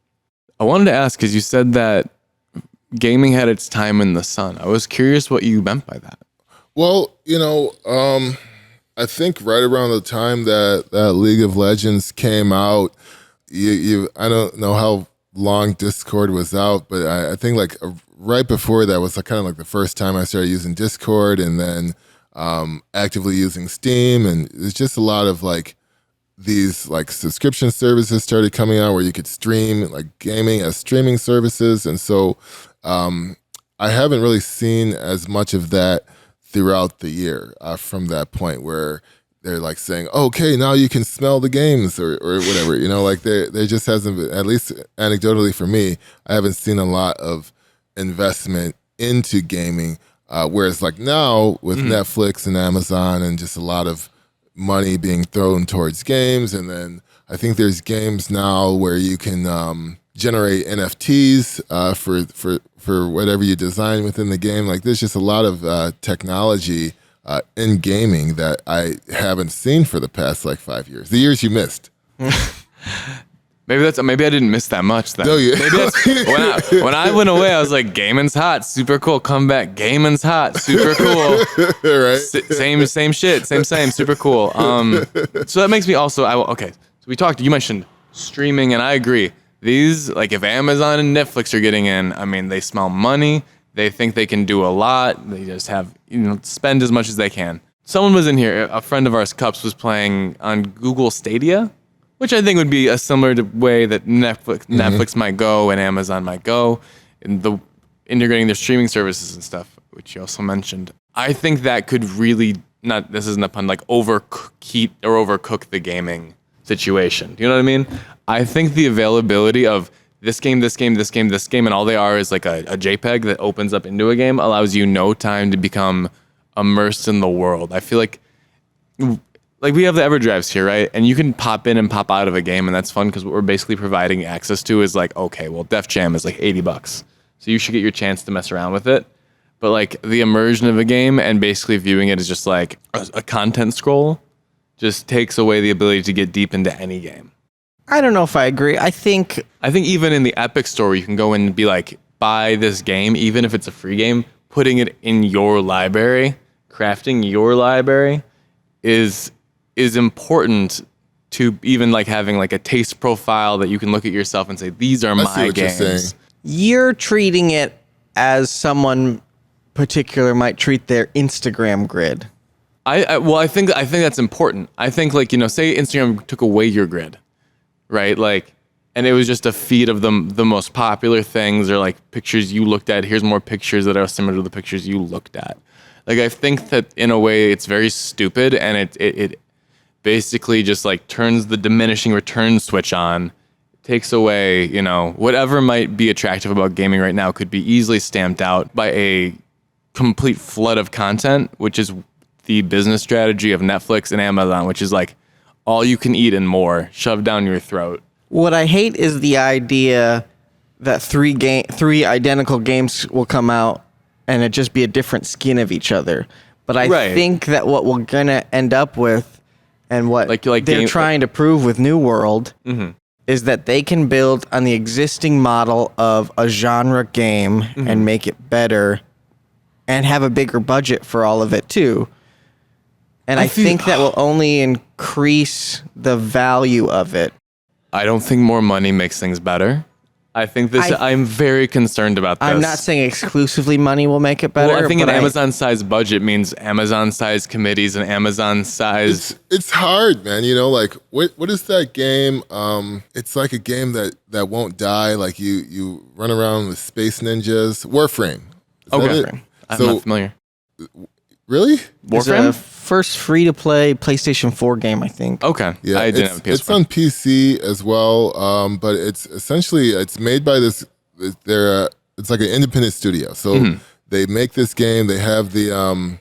I wanted to ask, because you said that gaming had its time in the sun. I was curious what you meant by that. Well, you know, I think right around the time that League of Legends came out, I don't know how long Discord was out, but I think like right before that was like kind of like the first time I started using Discord, and then actively using Steam, and it's just a lot of like these like subscription services started coming out where you could stream like gaming as streaming services, and so I haven't really seen as much of that throughout the year from that point where they're like saying, okay, now you can smell the games or whatever, you know, like there just hasn't been, at least anecdotally for me, I haven't seen a lot of investment into gaming. Whereas like now with Netflix and Amazon and just a lot of money being thrown towards games. And then I think there's games now where you can generate NFTs for whatever you design within the game. Like there's just a lot of technology in gaming that I haven't seen for the past like 5 years. The years you missed. Maybe I didn't miss that much then. No, you. Maybe that's when I went away. I was like, gaming's hot, super cool. Come back, gaming's hot, super cool. Right. Same shit, same, super cool. So that makes me also. So we talked. You mentioned streaming, and I agree. These, like, if Amazon and Netflix are getting in, I mean, they smell money. They think they can do a lot. They just have, spend as much as they can. Someone was in here. A friend of ours, Cups, was playing on Google Stadia, which I think would be a similar way that Netflix might go and Amazon might go, and integrating their streaming services and stuff, which you also mentioned. I think that could really this isn't a pun, like overcook the gaming situation. You know what I mean? I think the availability of this game, and all they are is like a JPEG that opens up into a game, allows you no time to become immersed in the world. I feel like we have the EverDrives here, right? And you can pop in and pop out of a game, and that's fun because what we're basically providing access to is like, okay, well, Def Jam is like $80, so you should get your chance to mess around with it. But like the immersion of a game and basically viewing it as just like a content scroll just takes away the ability to get deep into any game. I don't know if I agree. I think even in the Epic Store, you can go in and be like, buy this game, even if it's a free game, putting it in your library, crafting your library is important to even like having like a taste profile that you can look at yourself and say, these are my games. You're treating it as someone particular might treat their Instagram grid. I think that's important. I think like, say Instagram took away your grid, right? Like, and it was just a feed of the most popular things or like pictures you looked at. Here's more pictures that are similar to the pictures you looked at. Like, I think that in a way it's very stupid, and it basically just like turns the diminishing return switch on, takes away, whatever might be attractive about gaming right now could be easily stamped out by a complete flood of content, which is the business strategy of Netflix and Amazon, which is like all you can eat and more shoved down your throat. What I hate is the idea that three identical games will come out and it just be a different skin of each other. But I think that what we're gonna end up with, and what they're trying to prove with New World, is that they can build on the existing model of a genre game and make it better, and have a bigger budget for all of it too. And I think that will only increase the value of it. I don't think more money makes things better. I think I'm very concerned about this. I'm not saying exclusively money will make it better. Well, I think an Amazon-sized budget means Amazon-sized committees and Amazon-sized... It's hard, man. Like, what is that game? It's like a game that won't die. Like, you run around with space ninjas. Warframe. Okay. I'm not familiar. Really? Warframe? It's the first free-to-play PlayStation 4 game, I think. Okay. Yeah, I didn't have a PS4. It's on PC as well, but it's made by this. It's like an independent studio. So they make this game. They have the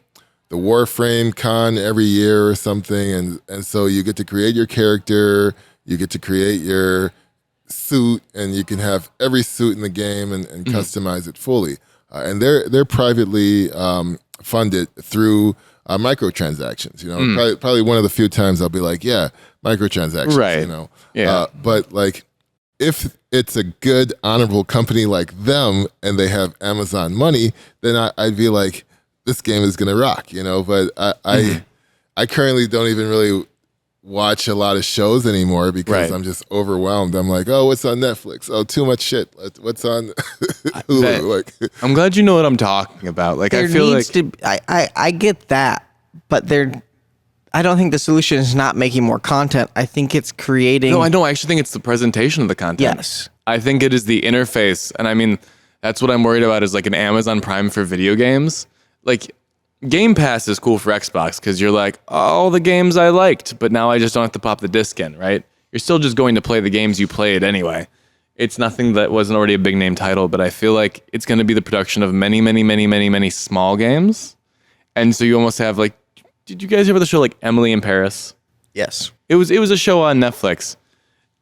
Warframe Con every year or something, and so you get to create your character. You get to create your suit, and you can have every suit in the game and customize it fully. And they're privately funded through microtransactions. Probably one of the few times I'll be like, yeah, microtransactions. Right. Yeah. But like, if it's a good, honorable company like them and they have Amazon money, then I'd be like, this game is gonna rock. But I currently don't even really watch a lot of shows anymore because I'm just overwhelmed. I'm like, oh, what's on Netflix? Oh, too much shit. What's on Hulu? I'm glad you know what I'm talking about. Like, I feel like I get that, but I don't think the solution is not making more content. I think it's creating. No, I don't. I actually think it's the presentation of the content. Yes, I think it is the interface, and I mean that's what I'm worried about. Is like an Amazon Prime for video games. Like, Game Pass is cool for Xbox because you're like, all the games I liked, but now I just don't have to pop the disc in, right? You're still just going to play the games you played anyway. It's nothing that wasn't already a big name title, but I feel like it's going to be the production of many, many, many, many, many small games. And so you almost have like, did you guys ever the show like Emily in Paris? Yes. It was a show on Netflix.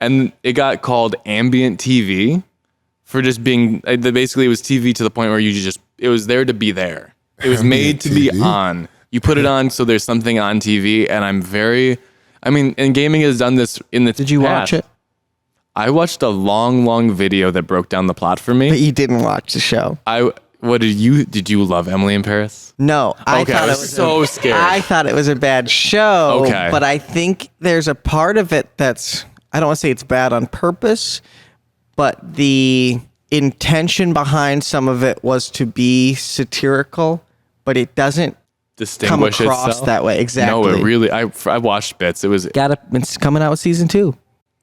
and it got called ambient TV for just being basically it was TV to the point where it was there to be there. It was made to be on. You put it on so there's something on TV, and and gaming has done this in the Did you watch it? I watched a long video that broke down the plot for me. But you didn't watch the show. Did you love Emily in Paris? No, I Okay, thought I it was was so scared. I thought it was a bad show. Okay. But I think there's a part of it that's, I don't want to say it's bad on purpose, but the intention behind some of it was to be satirical, but it doesn't Distinguish come across itself that way. Exactly. No, it really. I watched bits. It was It's coming out with season 2.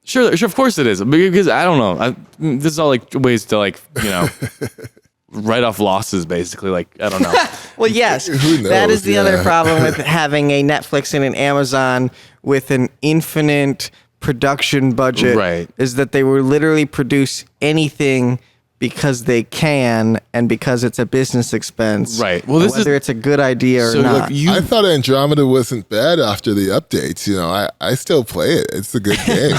sure. Of course it is because I don't know. This is all like ways to write off losses, basically. Like I don't know. Well, yes, Who that is knows? the other Yeah. problem with having a Netflix and an Amazon with an infinite production budget. Right. Is that they will literally produce anything because they can and because it's a business expense. Right. Well, this whether it's a good idea or So not. look, I thought Andromeda wasn't bad after the updates. You know, I still play it. It's a good game.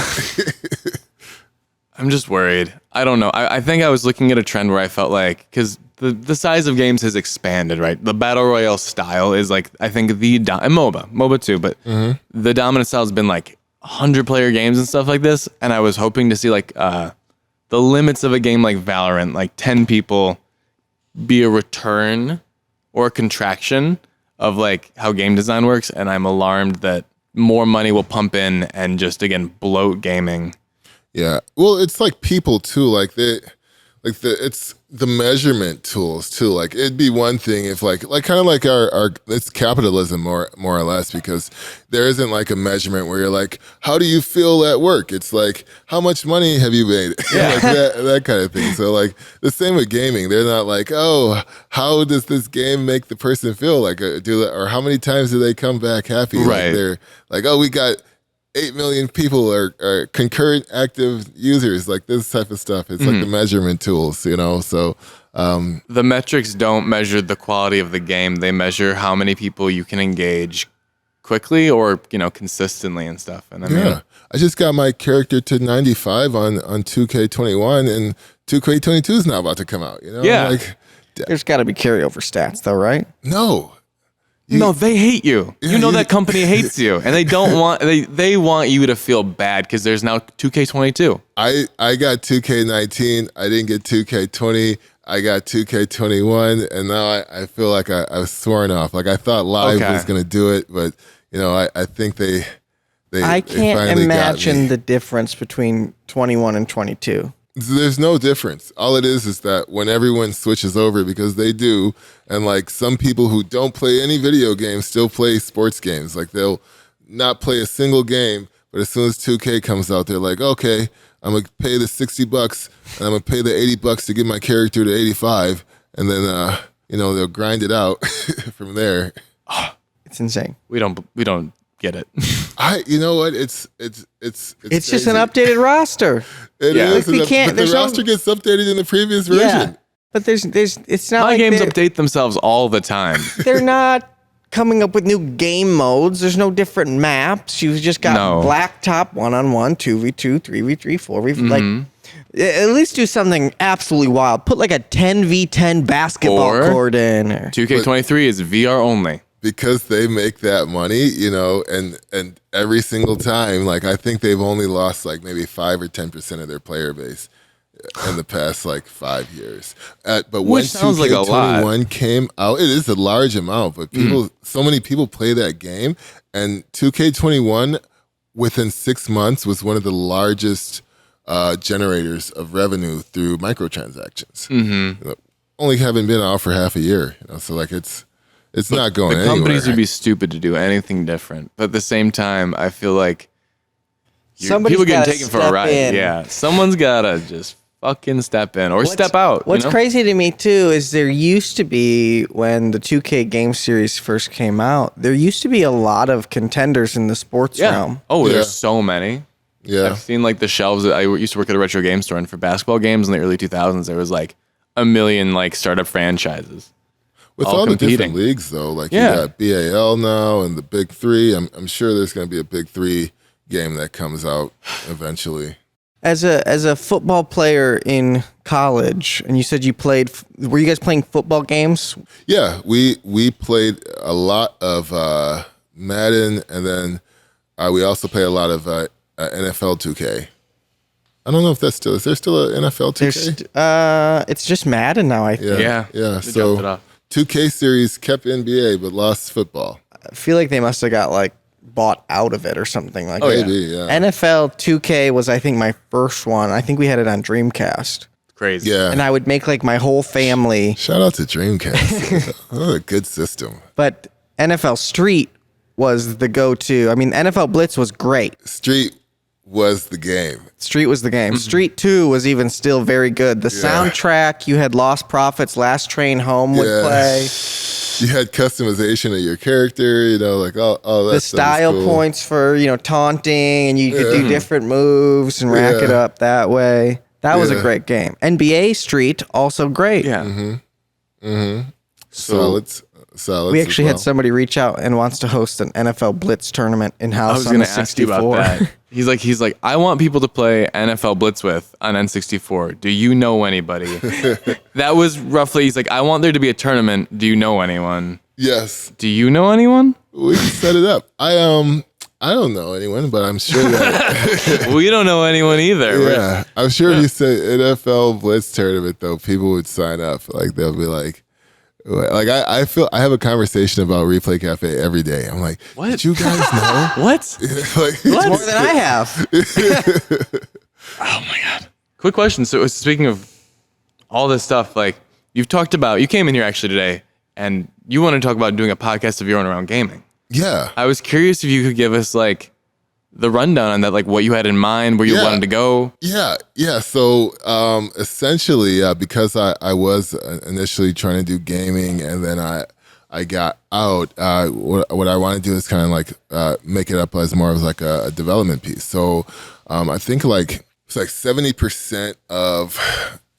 I'm just worried. I don't know. I think I was looking at a trend where I felt like because the size of games has expanded, right? The battle royale style is like I think and MOBA too, but the dominant style has been like 100-player games and stuff like this. And I was hoping to see like the limits of a game like Valorant, like 10 people, be a return or a contraction of like how game design works. And I'm alarmed that more money will pump in and just again bloat gaming. Yeah. Well, it's like people too. It's the measurement tools too. Like it'd be one thing if like kind of like our it's capitalism more or less because there isn't like a measurement where you're like, how do you feel at work? It's like, how much money have you made? Like that kind of thing. So like the same with gaming. They're not like, oh, how does this game make the person feel? Like or how many times do they come back happy? Right. Like they're like, oh, we got 8 million people are concurrent active users, like this type of stuff. It's like the measurement tools, you know? So, The metrics don't measure the quality of the game. They measure how many people you can engage quickly or, consistently and stuff. And I mean, I just got my character to 95 on 2K21 and 2K22 is now about to come out, you know? Yeah. Like, There's got to be carryover stats, though, right? no. no, they hate you. That company hates you, and they don't want they want you to feel bad because there's now 2K22. I got 2K19. I didn't get 2K20. I got 2K21, and now I feel like I was sworn off. Like I thought Live was going to do it, but I think they I they can't finally got me. imagine the difference between 21 and 22. There's no difference. All it is that when everyone switches over, because they do, and like some people who don't play any video games still play sports games. Like they'll not play a single game, but as soon as 2K comes out, they're like, okay, I'm gonna pay the $60 and I'm gonna pay the $80 to get my character to 85, and then they'll grind it out from there. It's insane. We don't get it. You know what? It's It's just an crazy. updated roster. It Yeah. is, Like, we but can't- the there's no- roster gets updated in the previous version. Yeah. But there's it's not My like games they're, update themselves all the time. they're not coming up with new game modes. There's no different maps. You've just got No. blacktop 1-on-1, 2v2, 3v3, 4v. Mm-hmm. Like at least do something absolutely wild. Put like a 10v10 basketball Or- court in. Or, 2K23 is VR only. Because they make that money, and every single time, like I think they've only lost like maybe 5 or 10% of their player base in the past like 5 years. But when Which sounds like a lot. 2K21 came out, it is a large amount, but so many people play that game, and 2K21 within 6 months was one of the largest generators of revenue through microtransactions. Mm-hmm. Only having been out for half a year, so like it's not going The anywhere. companies would be stupid to do anything different. But at the same time, I feel like Somebody's people getting gotta taken for a step ride. in. Yeah, someone's gotta just fucking step in or step out. What's crazy to me too is there used to be, when the 2K game series first came out, there used to be a lot of contenders in the sports Yeah. realm. Oh, Yeah. there's so many. Yeah. I've seen like the shelves. I used to work at a retro game store, and for basketball games in the early 2000s, there was like a million like startup franchises. With all all the competing. different leagues, though, like Yeah. you got BAL now and the Big Three. I'm sure there's going to be a Big Three game that comes out eventually. As a football player in college, and you said you played, were you guys playing football games? Yeah, we played a lot of Madden, and then we also play a lot of NFL 2K. I don't know if that's still, is there still an NFL 2K? It's just Madden now, I think. Yeah. They So jumped it off. 2K series kept NBA but lost football. I feel like they must have got like bought out of it or something like that. Maybe, yeah. NFL 2K was, I think, my first one. I think we had it on Dreamcast. Crazy. Yeah. And I would make like my whole family. Shout out to Dreamcast. What a good system. But NFL Street was the go-to. I mean, NFL Blitz was great. Street was the game. Street was the game. Street 2 was even still very good. The soundtrack, you had Lost Prophets, Last Train Home would play. You had customization of your character, like all that The stuff style was cool. points for, taunting, and you could do different moves and rack it up that way. That was a great game. NBA Street, also great. Yeah. Solids. We actually had somebody reach out and wants to host an NFL Blitz tournament I in-house was on going the to ask you 64. about that. He's like, I want people to play NFL Blitz with on N64. Do you know anybody? That was roughly, he's like, I want there to be a tournament. Do you know anyone? Yes. Do you know anyone? We can set it up. I don't know anyone, but I'm sure that We don't know anyone either. yeah, I'm sure if you said NFL Blitz tournament though, people would sign up. Like they'll be like I feel I have a conversation about Replay Cafe every day. I'm like, What? Did you guys know? What? Like, More than I have. Oh my God. Quick question. So speaking of all this stuff, like you came in here actually today and you want to talk about doing a podcast of your own around gaming. yeah. I was curious if you could give us like the rundown on that, like what you had in mind, where you wanted to go. Yeah. So essentially, because I was initially trying to do gaming, and then I got out. What I want to do is kind of like make it up as more of like a development piece. So I think like it's like 70% of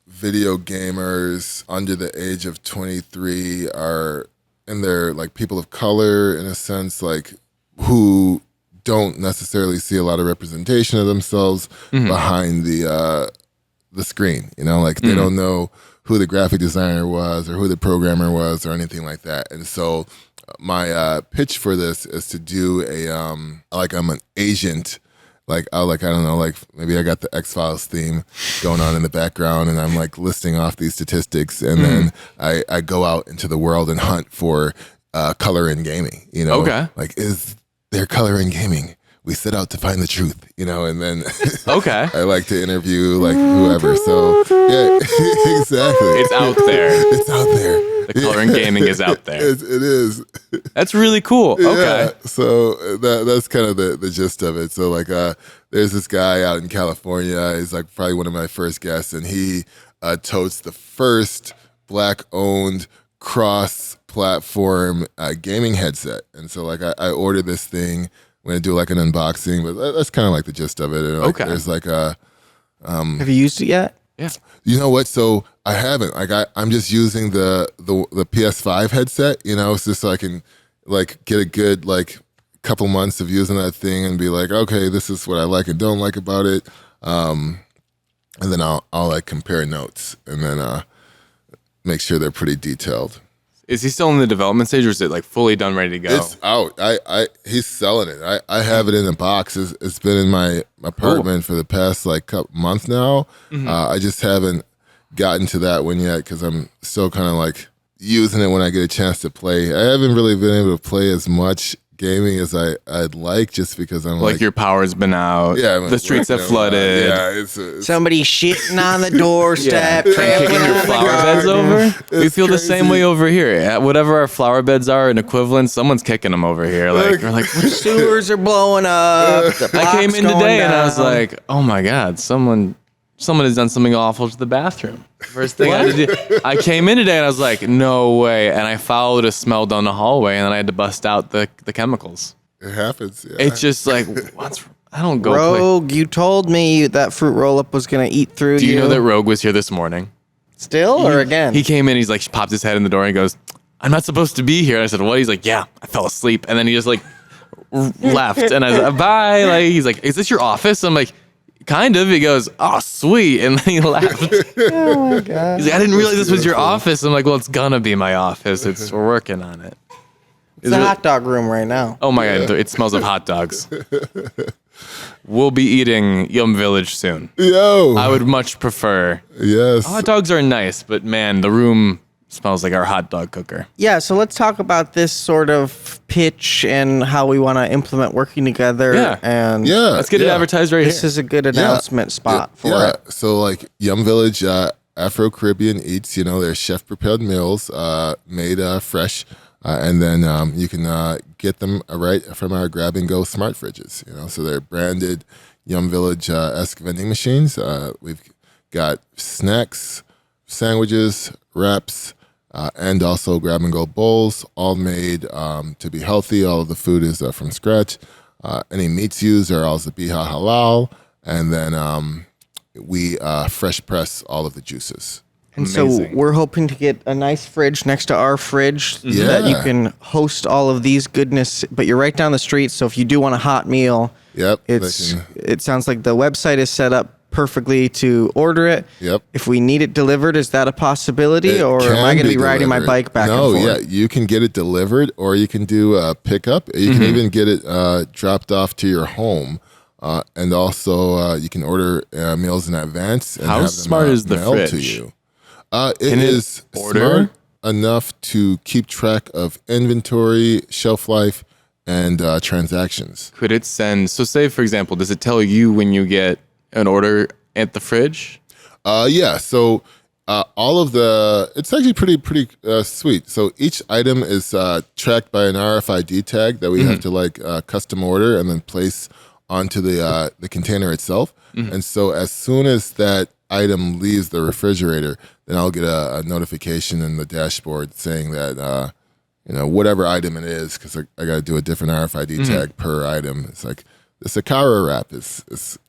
video gamers under the age of 23 are, and they're like people of color in a sense, like who don't necessarily see a lot of representation of themselves behind the screen. Like they don't know who the graphic designer was or who the programmer was or anything like that. And so my pitch for this is to do like I'm an agent. Like I don't know, like maybe I got the X-Files theme going on in the background, and I'm like listing off these statistics, and then I go out into the world and hunt for color in gaming. Okay. Like is there color in gaming? We set out to find the truth, and then Okay. I like to interview like whoever. So yeah, exactly. It's out there. It's out there. The color in gaming is out there. It is. That's really cool. Okay. Yeah, so that's kind of the gist of it. So like there's this guy out in California. He's like probably one of my first guests, and he totes the first Black-owned cross-platform gaming headset. And so like I ordered this thing. I'm gonna do like an unboxing, but that's kind of like the gist of it. And, like, Okay. There's like a Have you used it yet? Yeah. you know what? So I haven't. Like I'm just using the PS5 headset. It's just so I can like get a good like couple months of using that thing and be like, okay, this is what I like and don't like about it. And then I'll like compare notes and then make sure they're pretty detailed. Is he still in the development stage, or is it like fully done, ready to go? It's out. He's selling it. I have it in a box. It's been in my apartment for the past like couple months now. I just haven't gotten to that one yet because I'm still kind of like using it when I get a chance to play. I haven't really been able to play as much gaming as I'd like, just because I'm like your power's been out. Yeah, the streets have flooded. Yeah, it's Somebody shitting on the doorstep, Kicking trampling your on the flower garden. beds over. We It's feel the same crazy. way over here. At whatever our flower beds are in equivalent, someone's kicking them over here. Like we're like, Sewers are blowing up. The I came block's in going today and I was down. like, oh my God, someone has done something awful to the bathroom. First thing I had to do, I came in today and I was like, no way. And I followed a smell down the hallway and then I had to bust out the chemicals. It happens. Yeah. It's just like, I don't go play. Rogue, you told me that fruit roll up was gonna eat through Do you know that Rogue was here this morning? Still or again? He came in, he's like, popped his head in the door and he goes, I'm not supposed to be here. And I said, what? He's like, yeah, I fell asleep. And then he just like left. And I was like, bye. Like, he's like, is this your office? I'm like, kind of. He goes, oh, sweet. And then he laughed. Oh my god. He's like, I didn't realize this was your office. I'm like, well, it's gonna be my office. We're working on it. It's a hot dog room right now. Oh my God, it smells of hot dogs. We'll be eating Yum Village soon. Yo. I would much prefer. Yes. Hot dogs are nice, but man, the room smells like our hot dog cooker. Yeah, so let's talk about this sort of pitch and how we want to implement working together. Yeah. And Let's get it advertised right this here. is a good announcement spot for it. So like Yum Village Afro-Caribbean Eats, they're chef-prepared meals made fresh. And then you can get them right from our grab-and-go smart fridges. So they're branded Yum Village-esque vending machines. We've got snacks, sandwiches, wraps, and also grab-and-go bowls, all made to be healthy. All of the food is from scratch. Any meats used are also Biha Halal. And then we fresh press all of the juices. And Amazing. so we're hoping to get a nice fridge next to our fridge so that you can host all of these goodness, but you're right down the street. So if you do want a hot meal, Yep. it sounds like the website is set up perfectly to order it. Yep. If we need it delivered, is that a possibility, It or am I can going to be riding my delivered. bike back No, and forth? yeah, you can get it delivered, or you can do a pickup. You can even get it dropped off to your home, and also you can order meals in advance. And How have them, smart is the mailed to fridge? you. It Can it is order? smart enough to keep track of inventory, shelf life, and transactions. Could it send? So, say for example, does it tell you when you get an order at the fridge? Yeah. So all of it's actually pretty sweet. So each item is tracked by an RFID tag that we have to custom order and then place onto the container itself. And so as soon as that item leaves the refrigerator, then I'll get a notification in the dashboard saying that whatever item it is, because I got to do a different RFID tag per item. It's like the Sakara wrap is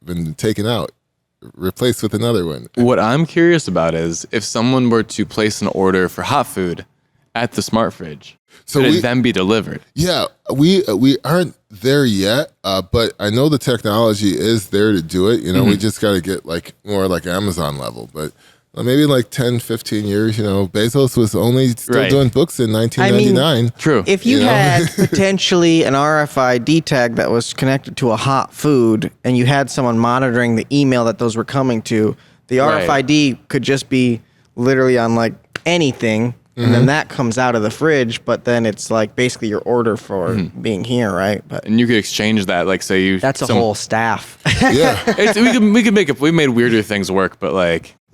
been taken out, replaced with another one. What I'm curious about is if someone were to place an order for hot food at the smart fridge, So could it then be delivered? Yeah, we aren't there yet, but I know the technology is there to do it. We just got to get more like Amazon level. But maybe 10, 15 years, Bezos was only still doing books in 1999. True. If you had potentially an RFID tag that was connected to a hot food and you had someone monitoring the email that those were coming to, the RFID could just be literally on anything. And then that comes out of the fridge, but then it's basically your order for being here, right? But And you could exchange that, say you. that's a whole staff. Yeah, we could we made weirder things work, but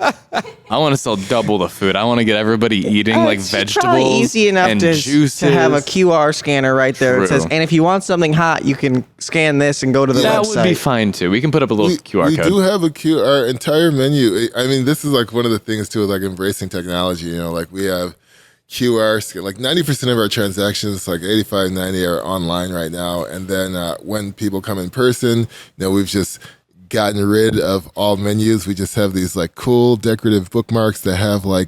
I want to sell double the food. I want to get everybody eating It's vegetables probably easy enough and juices. to have a QR scanner right there. It says, True. and if you want something hot, you can scan this and go to the That website. would be fine too. We can put up a little QR we code. do have our entire menu. I mean, this is one of the things too, embracing technology. We have QR scan. 90% of our transactions, 85, 90 are online right now. And then when people come in person, we've just gotten rid of all menus. We just have these cool decorative bookmarks that have a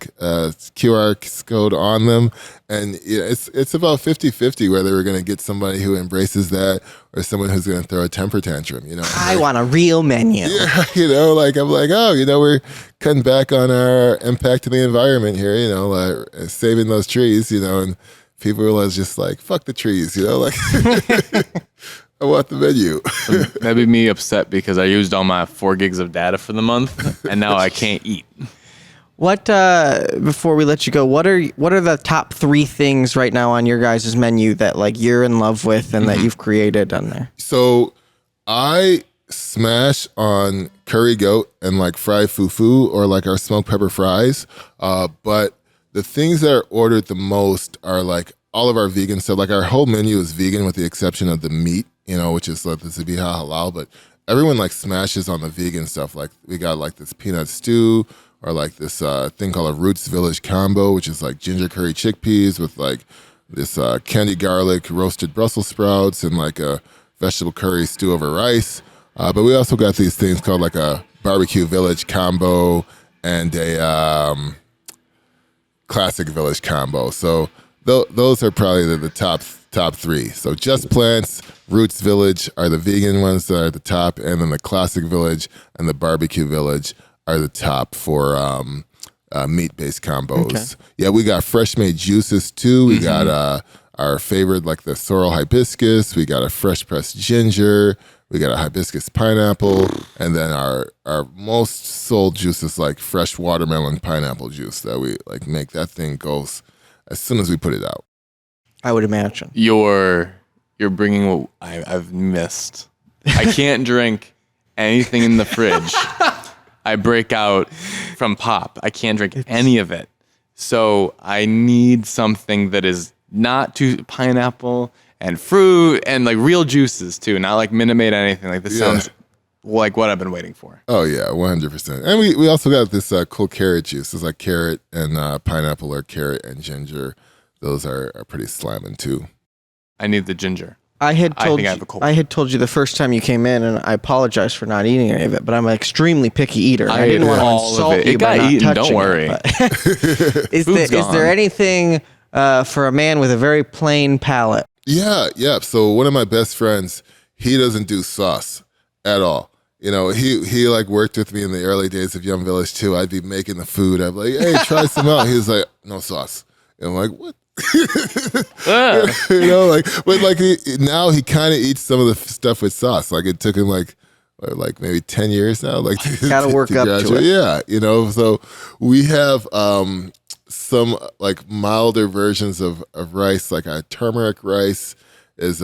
QR code on them. And it's about 50-50 whether we're going to get somebody who embraces that or someone who's going to throw a temper tantrum, I want a real menu. Yeah, I'm we're cutting back on our impact to the environment here, saving those trees, and people are just fuck the trees, I want the menu. That'd be me upset because I used all my 4 gigs of data for the month and now I can't eat. What before we let you go, what are the top 3 things right now on your guys' menu that you're in love with and that you've created on there? So I smash on curry goat and fried fufu or our smoked pepper fries. But the things that are ordered the most are all of our vegan stuff. Our whole menu is vegan with the exception of the meat, which is the Zabiha halal. But everyone smashes on the vegan stuff. We got this peanut stew or this thing called a Roots Village combo, which is ginger curry chickpeas with this candy garlic roasted Brussels sprouts and a vegetable curry stew over rice. But we also got these things called a barbecue village combo and a classic village combo. So those are probably the top top 3. So Just Plants, Roots Village are the vegan ones that are at the top, and then the Classic Village and the Barbecue Village are the top for meat-based combos. Okay. Yeah, we got fresh made juices too. We got our favorite, like the sorrel hibiscus. We got a fresh pressed ginger. We got a hibiscus pineapple, and then our most sold juices like fresh watermelon pineapple juice that we like make that thing goes as soon as we put it out. I would imagine. You're bringing what I've missed. I can't drink anything in the fridge. I break out from pop. I can't drink any of it. So I need something that is not too pineapple and fruit and like real juices too, not like Minute Maid anything. Like this sounds like what I've been waiting for. Oh yeah, 100%. And we also got this cool carrot juice. It's like carrot and pineapple or carrot and ginger. Those are pretty slamming too. I need the ginger. I had I told think I you, have a cold. I had told you the first time you came in, and I apologize for not eating any of it. But I'm an extremely picky eater. I didn't ate want to all of insult it. you It by got not eaten, don't touching worry. it. Is Food's gone. there anything for a man with a very plain palate? Yeah. So one of my best friends, he doesn't do sauce at all. You know, he like worked with me in the early days of Young Village too. I'd be making the food. I'd be like, hey, try some out. He was like, no sauce. And I'm like, what? You know, like, but like now he kind of eats some of the stuff with sauce. Like it took him like maybe 10 years now. Like Gotta work up to it. Yeah, you know. So we have some like milder versions of rice. Like our turmeric rice is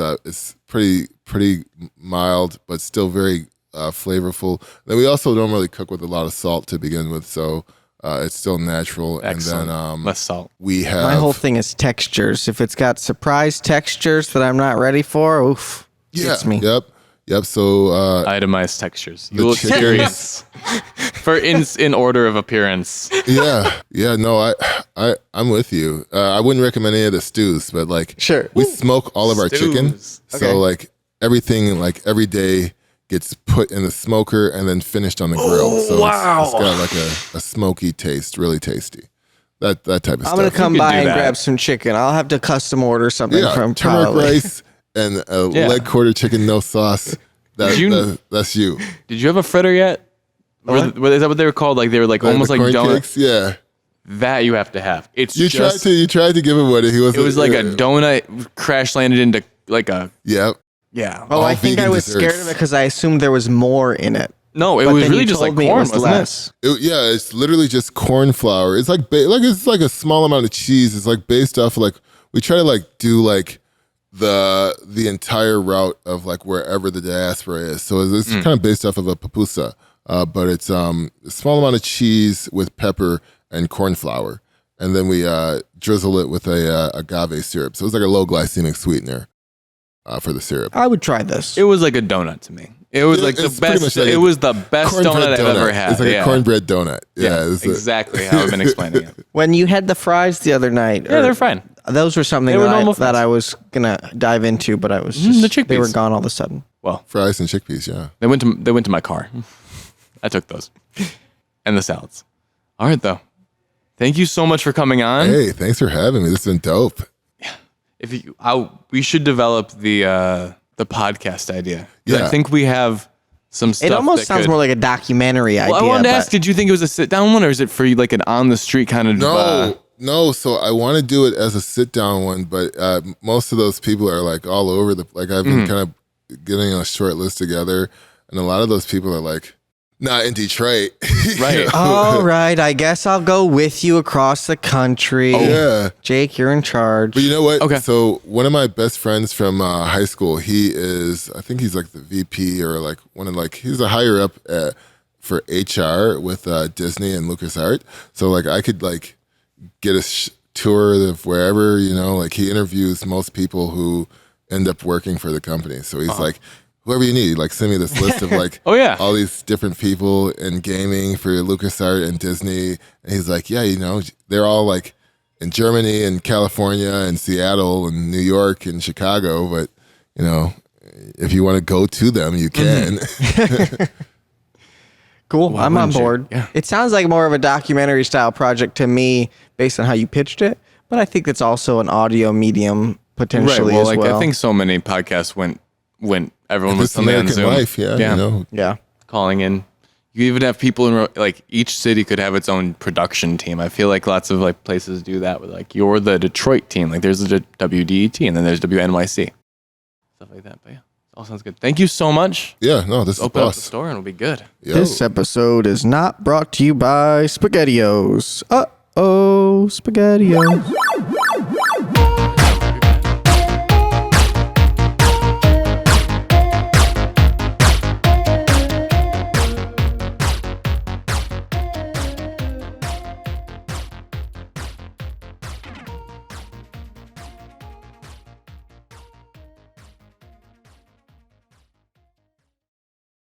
pretty mild, but still very flavorful. Then we also don't really cook with a lot of salt to begin with, so it's still natural. Excellent. And then Less salt. we have My whole thing is textures. If it's got surprise textures that I'm not ready for, oof, gets me. Yep. So Itemized textures. You will chicken- experience for in order of appearance. yeah. No, I'm with you. I wouldn't recommend any of the stews, but like Sure. we smoke all of our chicken. Stews. Okay. So like everything, like every day gets put in the smoker and then finished on the grill. So it's got like a smoky taste, really tasty. That type of I'm stuff. gonna come could by do and that. grab some chicken. I'll have to custom order something from turmeric probably. rice and leg quarter chicken, no sauce. That's you. Did you have a fritter yet? Is that what they were called? Like they were like almost the like corn donuts. cakes, yeah. That you have to have. It's You just, tried to give him what he was. It was like a donut crash landed into like a Yep. yeah. Oh, All I think I vegan was desserts. scared of it because I assumed there was more in it. No, it But was then really you just like told me it corn, was wasn't less. Yeah, it's literally just corn flour. It's like it's like a small amount of cheese. It's like based off of like we try to like do like the entire route of like wherever the diaspora is. So it's kind of based off of a pupusa, but it's a small amount of cheese with pepper and corn flour, and then we drizzle it with a agave syrup. So it's like a low glycemic sweetener for the syrup. I would try this. It was like a donut to me. It was like the It's pretty much best. like It a was the best cornbread donut I've ever had. It's like yeah. a cornbread donut. Yeah, it's exactly how I've been explaining it. When you had the fries the other night, Yeah, they're fine. Those were something They were normal that fries. I was gonna dive into, but I was the just they were chickpeas. gone all of a sudden. Well, fries and chickpeas. Yeah. they went to my car. I took those and the salads. All right, though. Thank you so much for coming on. Hey, thanks for having me. This has been dope. We should develop the podcast idea. 'Cause Yeah. I think we have some stuff. It almost that sounds could- more like a documentary idea. Well, I wanted to but- ask, did you think it was a sit down one, or is it for like an on the street kind of? No. So I want to do it as a sit down one, but most of those people are like all over like I've been kind of getting a short list together, and a lot of those people are like not in Detroit. Right. All right, I guess I'll go with you across the country. Yeah. Jake, you're in charge. But you know what? Okay. So one of my best friends from high school, I think he's like the VP or like he's a higher up for HR with Disney and LucasArts. So like I could like get a tour of wherever, you know, like he interviews most people who end up working for the company. So he's like, whoever you need, like send me this list of like Oh, yeah. all these different people in gaming for LucasArts and Disney. And he's like, yeah, you know, they're all like in Germany and California and Seattle and New York and Chicago. But, you know, if you want to go to them, you can. Cool. Why I'm on wouldn't you? board. Yeah. It sounds like more of a documentary style project to me based on how you pitched it, but I think it's also an audio medium potentially Well, as like well. I think so many podcasts went everyone was This suddenly on American Zoom. life, yeah. Yeah. Calling in. You even have people in like each city could have its own production team. I feel like lots of like places do that with like you're the Detroit team. Like there's the WDET and then there's WNYC. Stuff like that. But yeah, all sounds good. Thank you so much. Yeah, no, this is Open up the boss. store and it'll be good. Yo. This episode is not brought to you by SpaghettiOs. Uh-oh, SpaghettiOs.